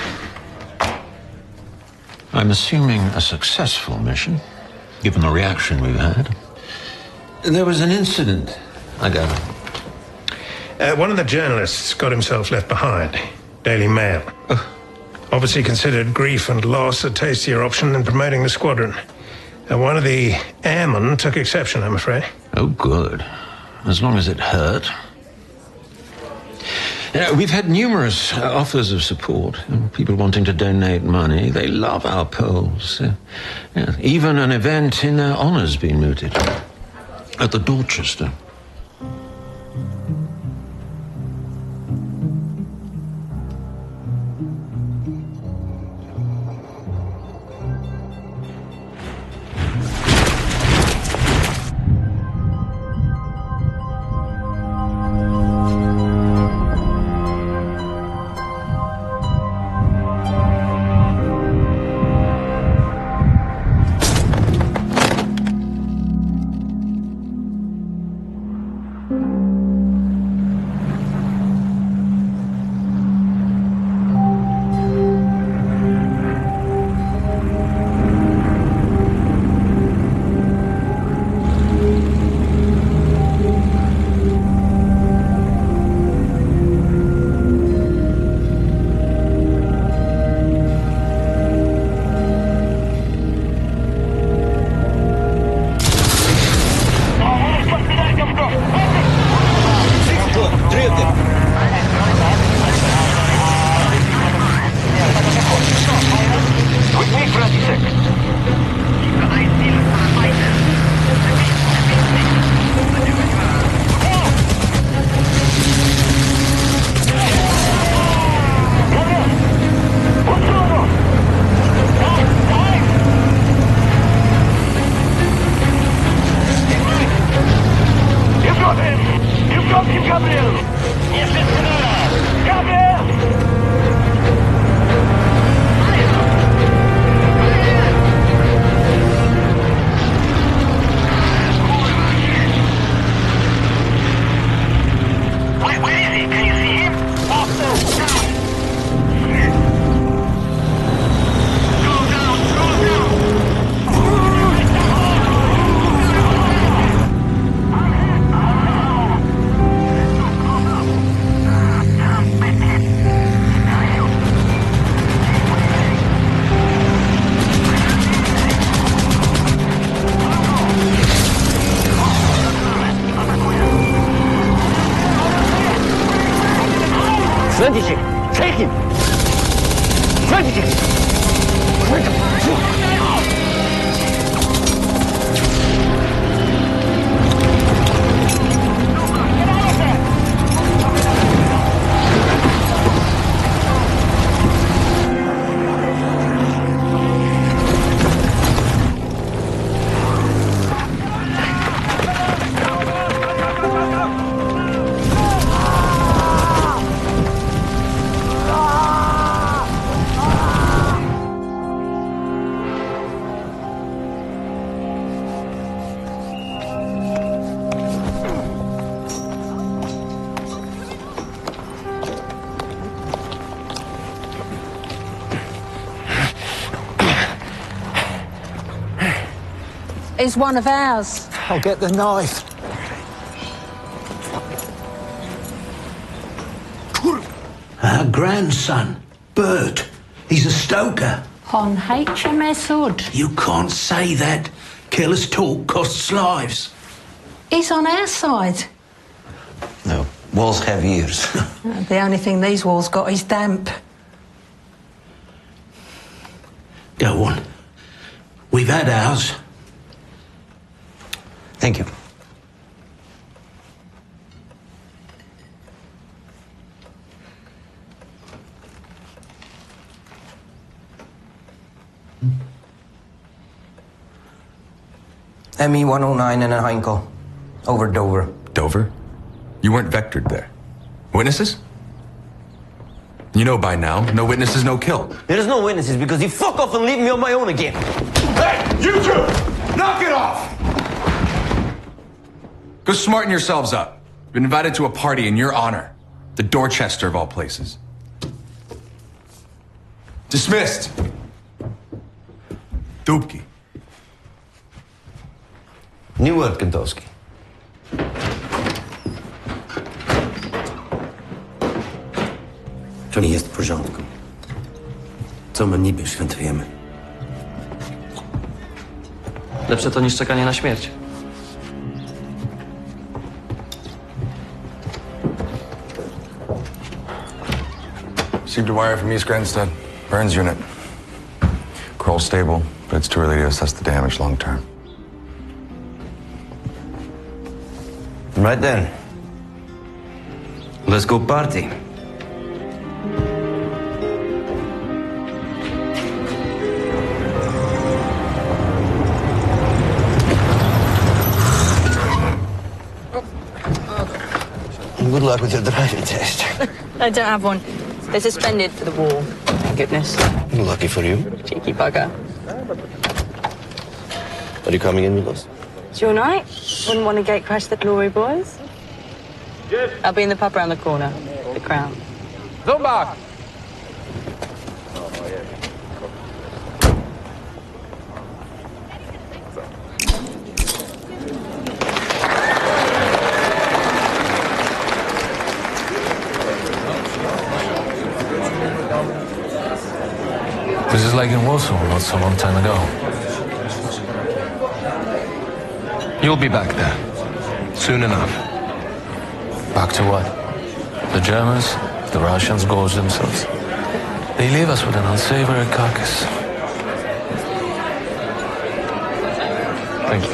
I'm assuming a successful mission, given the reaction we've had. There was an incident, I gather. One of the journalists got himself left behind. Daily Mail. Obviously considered grief and loss a tastier option than promoting the squadron. One of the airmen took exception, I'm afraid. Oh, good. As long as it hurt. We've had numerous offers of support. People wanting to donate money. They love our polls. Even an event in their honour's been mooted. At the Dorchester. He's one of ours. I'll get the knife. Our grandson, Bert. He's a stoker. On HMS Hood. You can't say that. Careless talk costs lives. He's on our side. No, walls have ears. The only thing these walls got is damp. Go on. We've had ours. Thank you. ME 109 and a Heinkel. Over Dover. Dover? You weren't vectored there. Witnesses? You know by now, no witnesses, no kill. There's no witnesses because you fuck off and leave me on my own again. Hey, you two! Knock it off! Go smarten yourselves up. You've been invited to a party in your honor. The Dorchester of all places. Dismissed. Dupki. New word, Kentowski. To nie jest w porządku. Co my niby świętujemy? Lepsze to niż czekanie na śmierć. Received a wire from East Grinstead. Burns unit. Kroll's stable, but it's too early to assess the damage long term. Right then. Let's go party. Good luck with your driving test. I don't have one. They're suspended for the war. Thank goodness. Lucky for you. Cheeky bugger. Are you coming in with us? It's your night. Wouldn't want to gate crash the Glory Boys. I'll be in the pub around the corner. The Crown. Zumbach! This is like in Warsaw not so long time ago. You'll be back there. Soon enough. Back to what? The Germans, the Russians gorge themselves. They leave us with an unsavory carcass. Thank you.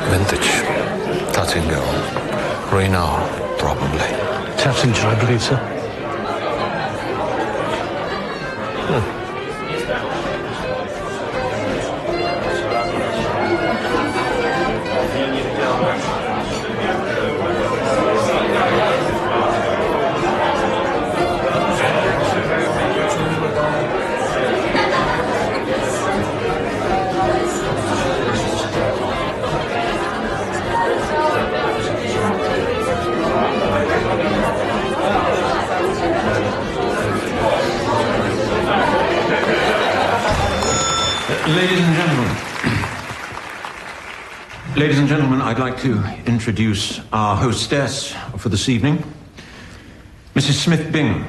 Vintage. Touch and go. Reynard, probably. Tapsington, I believe, sir. Ladies and gentlemen, I'd like to introduce our hostess for this evening, Mrs. Smith Bing.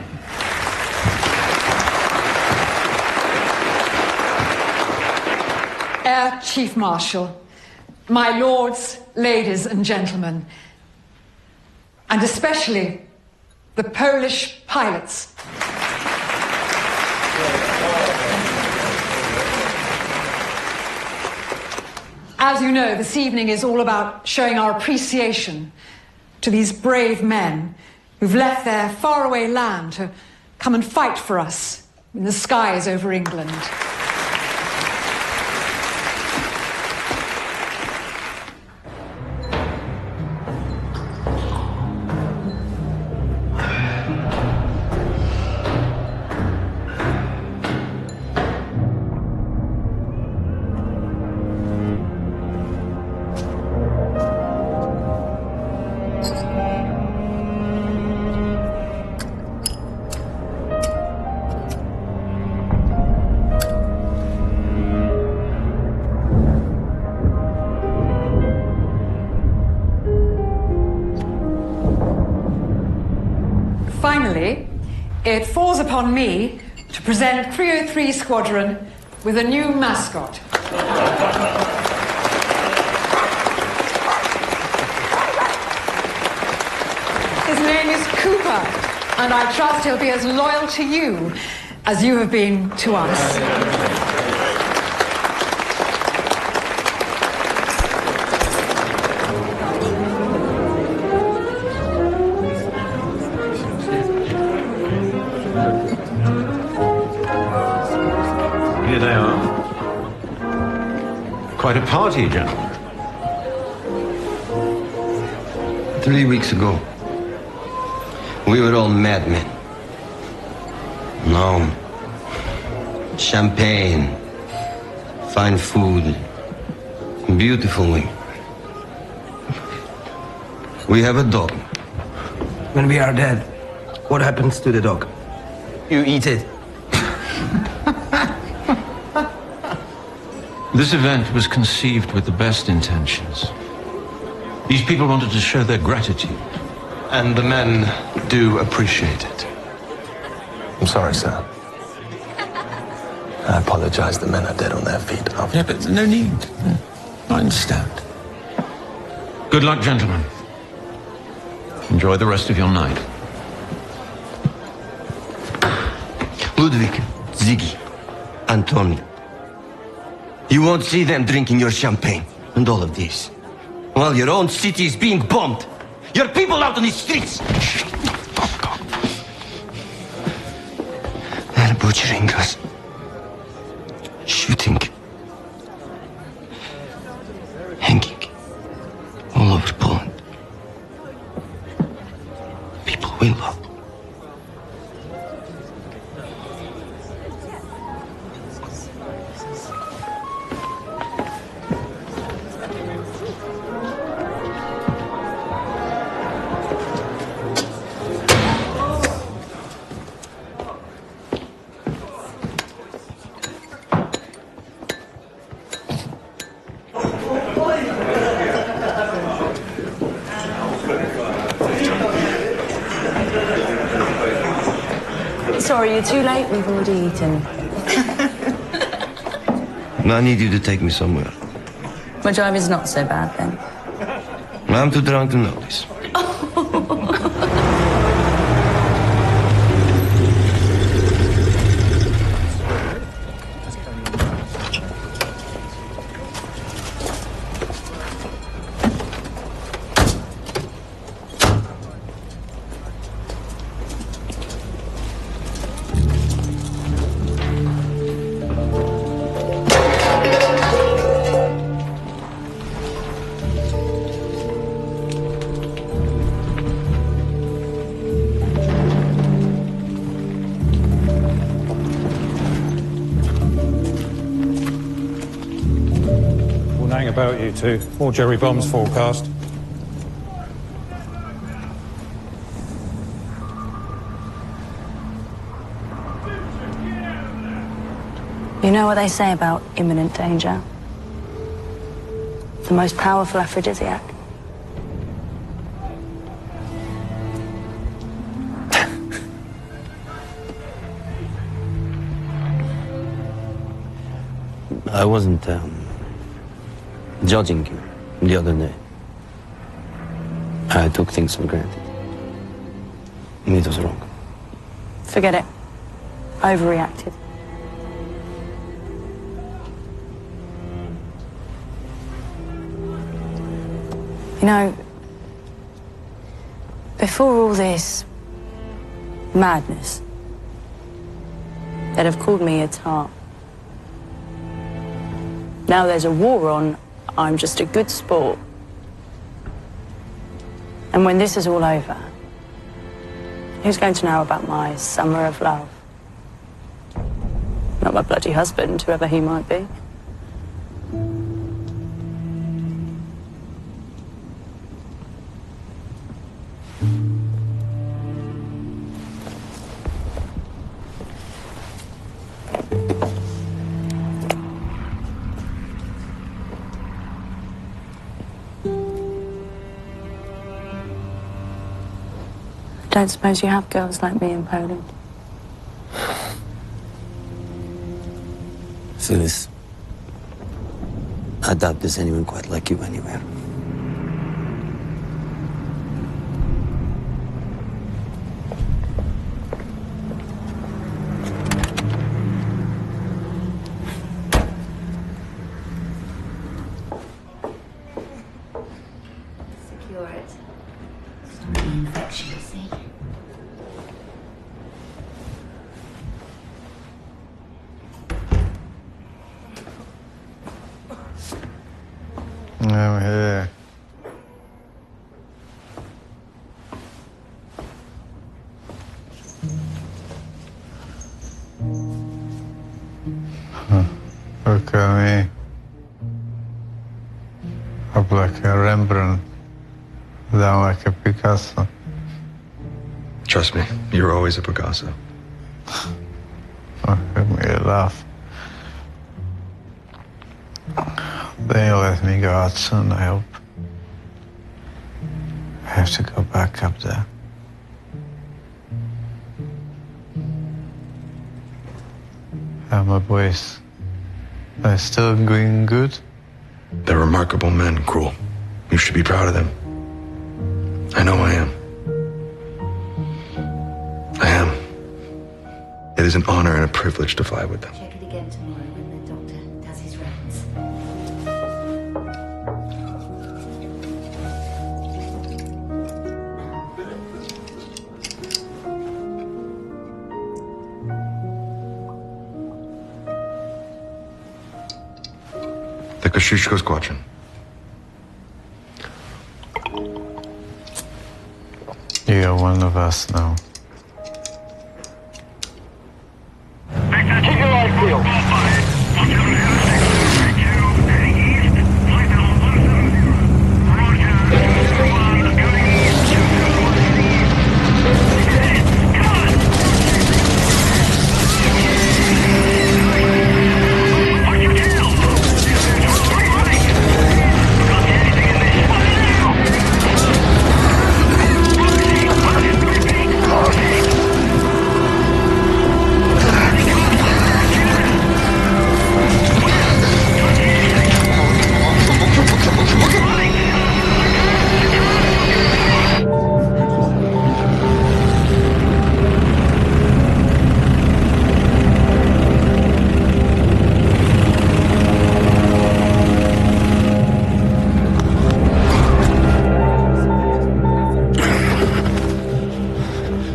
Air Chief Marshal, my lords, ladies and gentlemen, and especially the Polish pilots. As you know, this evening is all about showing our appreciation to these brave men who've left their faraway land to come and fight for us in the skies over England. Finally, it falls upon me to present 303 Squadron with a new mascot. His name is Cooper, and I trust he'll be as loyal to you as you have been to us. Here they are. Quite a party, gentlemen. 3 weeks ago, we were all madmen. Now, champagne, fine food, beautiful women. We have a dog. When we are dead, what happens to the dog? You eat it. This event was conceived with the best intentions. These people wanted to show their gratitude. And the men do appreciate it. I'm sorry, sir. I apologize. The men are dead on their feet. Yeah, but no need. I understand. Good luck, gentlemen. Enjoy the rest of your night. Ludwig, Ziggy, Anton. You won't see them drinking your champagne and all of this. While your own city is being bombed. Your people out on the streets. They're butchering us. Shooting. Hanging. All over Poland. People will love. Sorry, you're too late. We've already eaten. I need you to take me somewhere. My driving's not so bad then. I'm too drunk to notice. About you two, or Jerry Bomb's forecast. You know what they say about imminent danger? The most powerful aphrodisiac. I wasn't, judging you the other day. I took things for granted. And it was wrong. Forget it. Overreacted. You know, before all this madness, they'd have called me a tart. Now there's a war on, I'm just a good sport. And when this is all over, who's going to know about my summer of love? Not my bloody husband, whoever he might be. I don't suppose you have girls like me in Poland. Phyllis, I doubt there's anyone quite like you anywhere. Secure it. Stop the infection, you see. I'm here. Look at me. Up like a Rembrandt, down like a Picasso. Trust me, you were always a Picasso. Oh, it made me laugh. They let me go out soon, I hope. I have to go back up there. How my boys? Are still going good? They're remarkable men, Cruel. You should be proud of them. I know I am. I am. It is an honor and a privilege to fly with them. Check it again tomorrow when the doctor does his rounds. The Kosciuszko Squadron. You're one of us now. Keep your eyes peeled.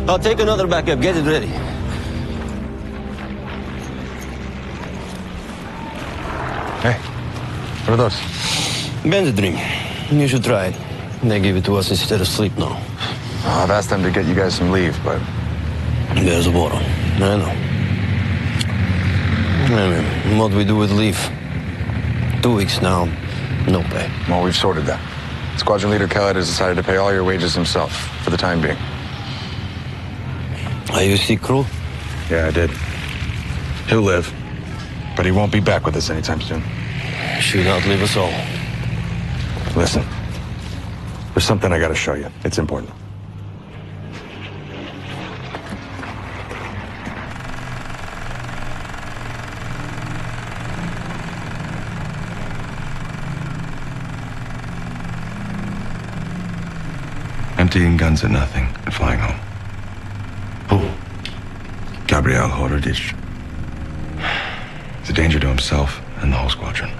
I'll take another backup. Get it ready. Hey, what are those? Benadryl. You should try it. They give it to us instead of sleep now. I've asked them to get you guys some leave, but... There's a bottle. I know. Anyway, what we do with leave? 2 weeks now, no pay. Well, we've sorted that. Squadron leader Khaled has decided to pay all your wages himself, for the time being. Are you sick, Crew? Yeah, I did. He'll live, but he won't be back with us anytime soon. Should outlive us all. Listen, there's something I gotta show you. It's important. Emptying guns at nothing and flying home. Who? Gabriel Horodic. He's a danger to himself and the whole squadron.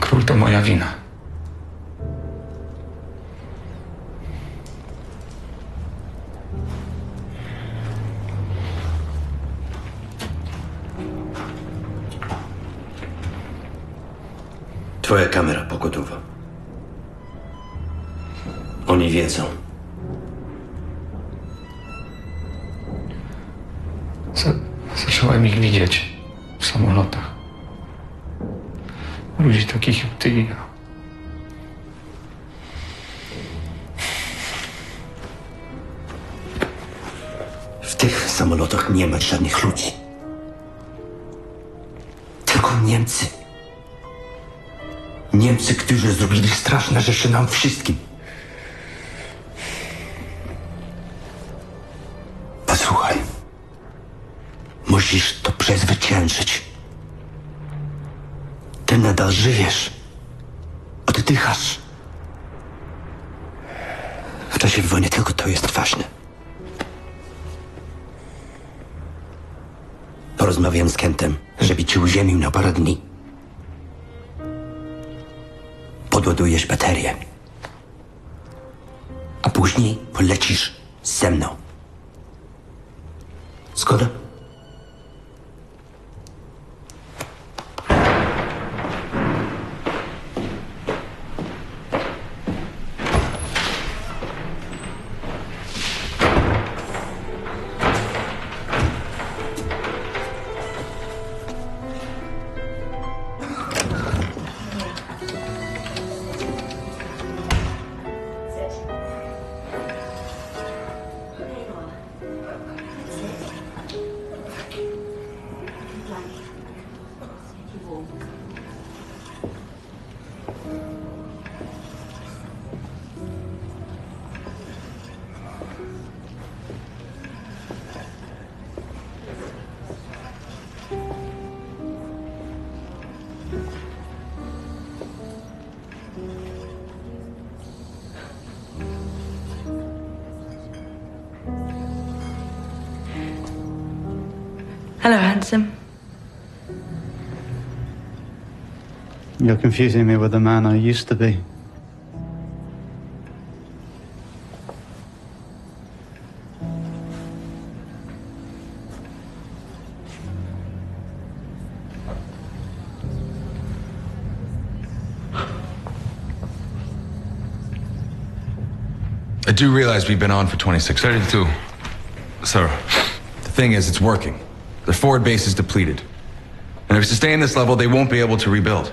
Król, to moja wina. Twoja kamera pogotowa. Oni wiedzą. Zacząłem ich widzieć w samolotach. Ludzi takich jak ty i ja. W tych samolotach nie ma żadnych ludzi. Tylko Niemcy. Niemcy, którzy zrobili straszne rzeczy nam wszystkim. Posłuchaj. Musisz to przezwyciężyć. Ty nadal żyjesz. Oddychasz. W czasie wojny tylko to jest ważne. Porozmawiam z Kentem, żeby cię uziemił na parę dni. Podładujesz baterię. A później polecisz ze mną. Zgoda? Hello, handsome. You're confusing me with the man I used to be. I do realize we've been on for 26 hours. 32. So, the thing is, it's working. Their forward base is depleted. And if we sustain this level, they won't be able to rebuild.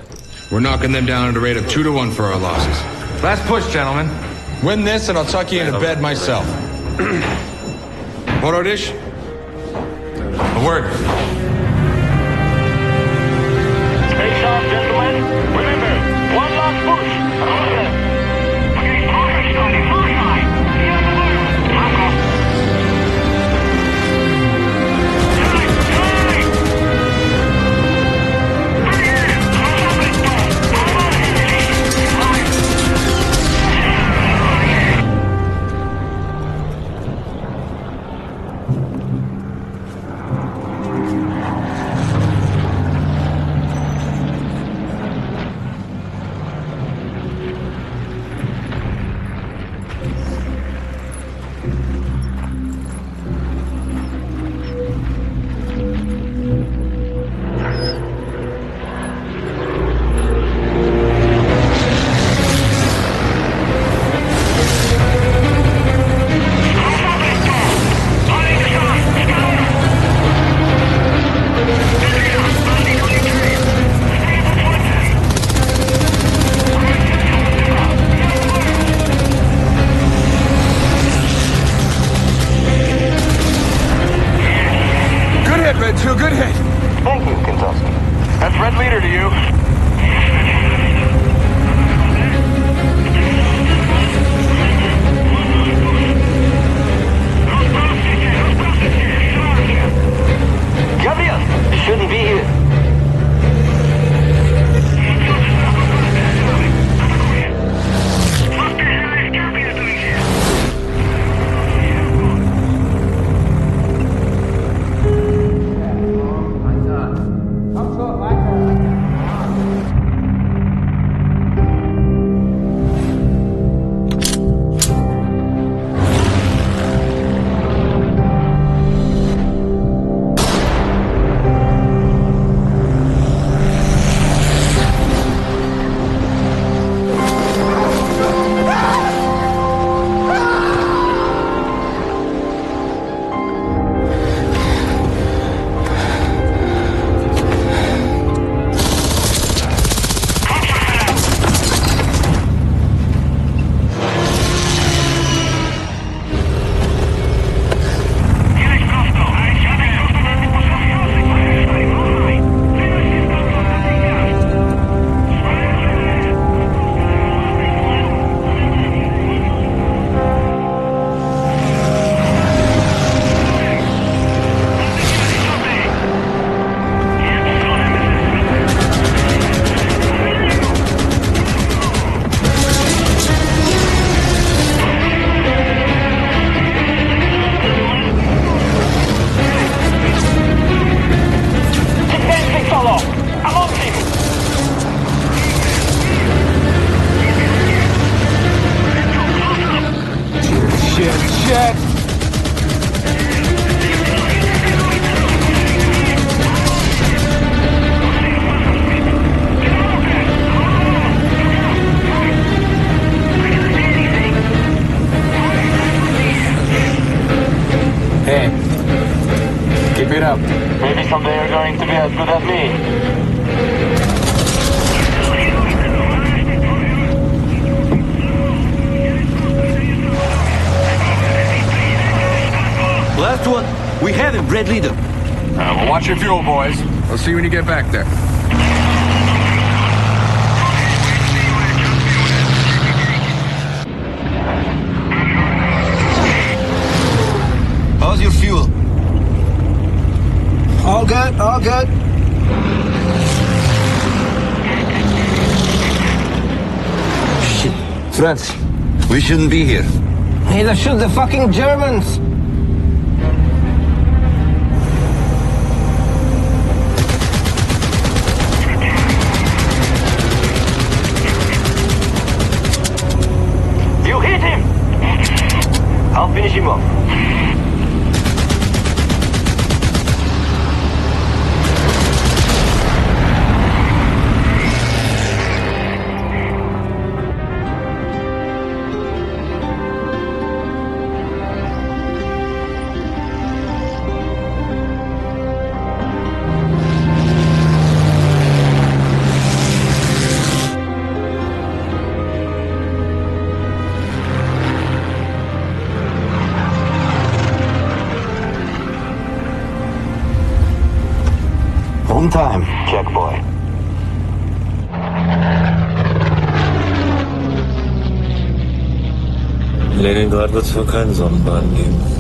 We're knocking them down at a rate of 2 to 1 for our losses. Last push, gentlemen. Win this and I'll tuck you into bed myself. Morodish? A word. Stay sharp, gentlemen. Remember, one last push. Good hit. Thank you, Kintowski. That's Red Leader to you. Gabriel, shouldn't be here. Keep it up. Maybe someday you're going to be as good as me. Last one. We have him, Red Leader. Well, watch your fuel, boys. We'll see you when you get back there. How's your fuel? All good, all good. Shit. Franz, we shouldn't be here. Either shoot the fucking Germans. finish him off. On time, Jack boy. In Leningrad wird es wohl keinen Sonnenbaden geben.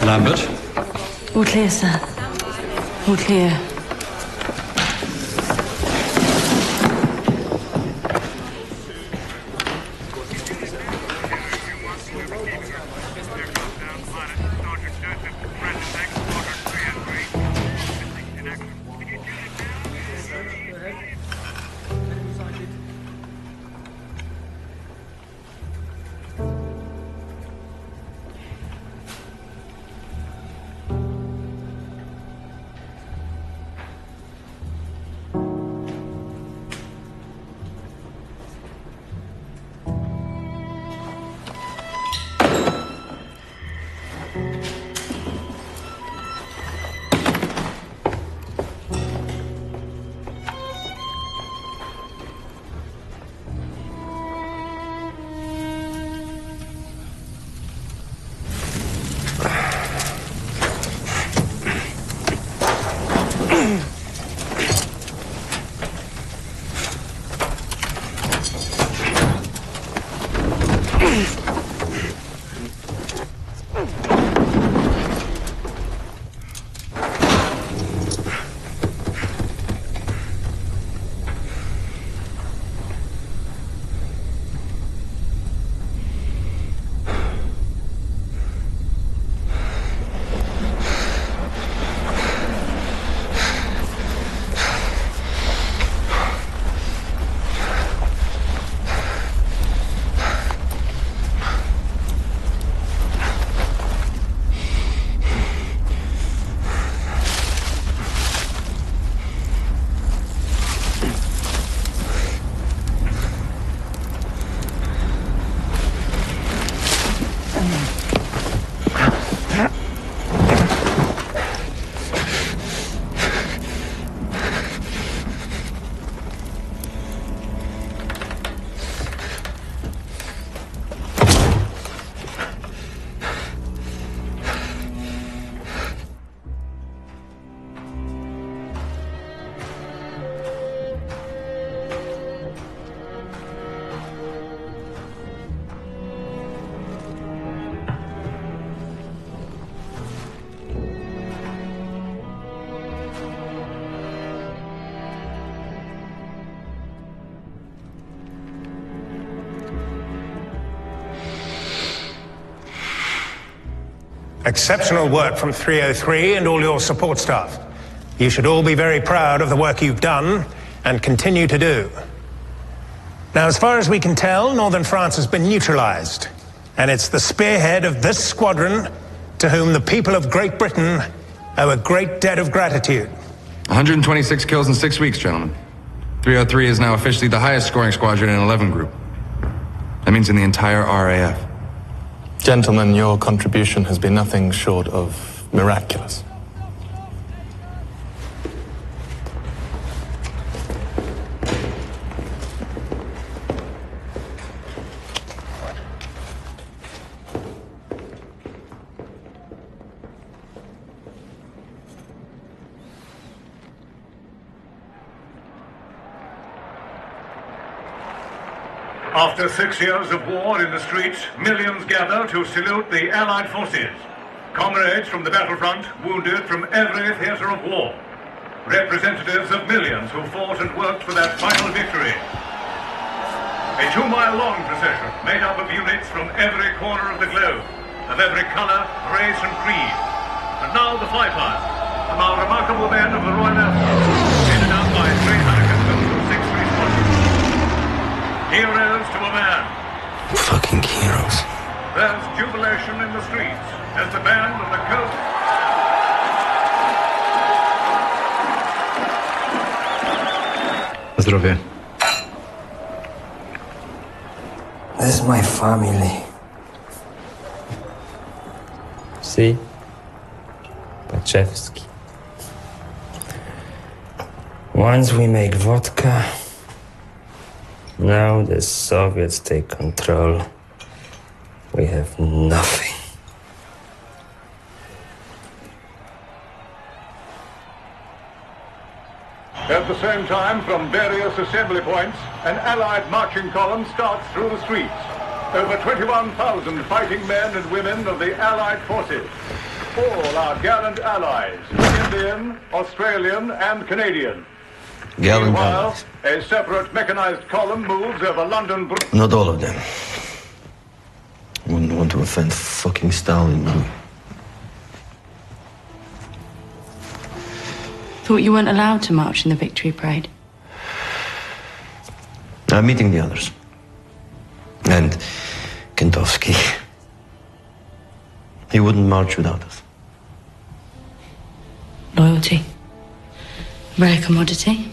Lambert? All clear, sir. All clear. Exceptional work from 303 and all your support staff. You should all be very proud of the work you've done and continue to do. Now, as far as we can tell, northern France has been neutralized, and it's the spearhead of this squadron to whom the people of Great Britain owe a great debt of gratitude. 126 kills in 6 weeks, gentlemen. 303 is now officially the highest scoring squadron in 11 Group. That means in the entire RAF. Gentlemen, your contribution has been nothing short of miraculous. After 6 years of war in the streets, millions gather to salute the Allied forces. Comrades from the battlefront, wounded from every theatre of war. Representatives of millions who fought and worked for that final victory. A 2-mile-long procession made up of units from every corner of the globe, of every colour, race and creed. And now the flypast, from our remarkable men of the Royal Air Force, headed up by 3 Hurricanes of 6 Squadron. Heroes to a man. Fucking heroes. There's jubilation in the streets as the band of the coast. Zdrowie. This is my family. Si. Paczewski. Once we make vodka, now the Soviets take control. We have nothing. At the same time, from various assembly points, an Allied marching column starts through the streets. Over 21,000 fighting men and women of the Allied forces. All our gallant allies, Indian, Australian and Canadian. Gallant Meanwhile, allies. a separate mechanized column moves over London. Not all of them. Wouldn't want to offend fucking Stalin, no. Thought you weren't allowed to march in the victory parade. I'm meeting the others. And Kentowski. He wouldn't march without us. Loyalty. Rare commodity.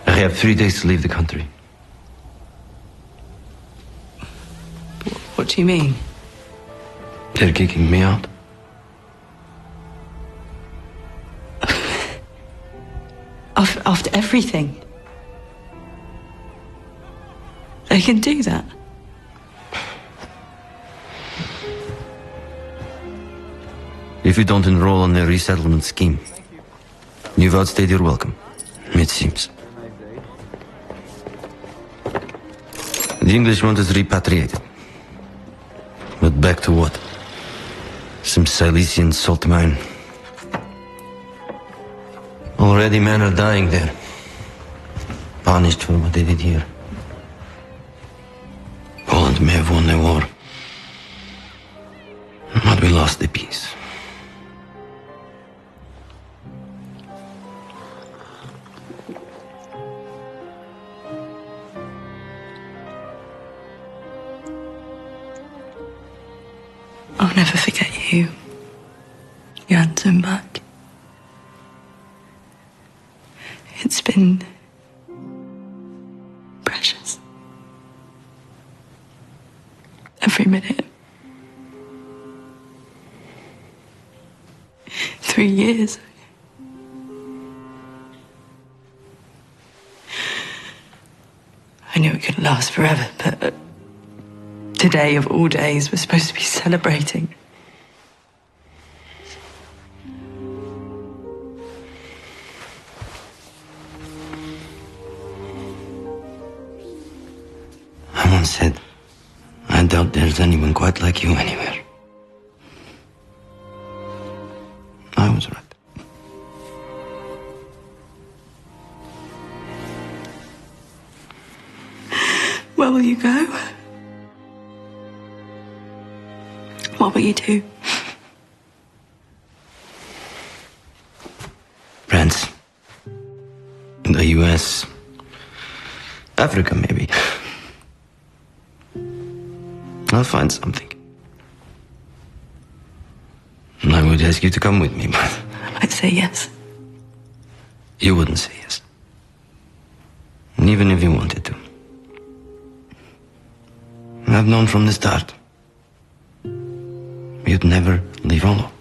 I have 3 days to leave the country. What do you mean? They're kicking me out. After everything? They can do that? If you don't enroll on the resettlement scheme, you've outstayed your welcome, it seems. The English want us repatriated. But back to what? Some Silesian salt mine. Already men are dying there. Punished for what they did here. Poland may have won the war. But we lost the peace. I'll never forget you, Jan Zumbach. It's been precious. Every minute. 3 years. I knew it couldn't last forever, but today of all days, we're supposed to be celebrating. I won't once said, I doubt there's anyone quite like you anywhere. I was right. Where will you go? What will you do? France. The US. Africa, maybe. I'll find something. I would ask you to come with me, but I might say yes. you wouldn't say yes. Even if you wanted to. I've known from the start. You'd never leave alone.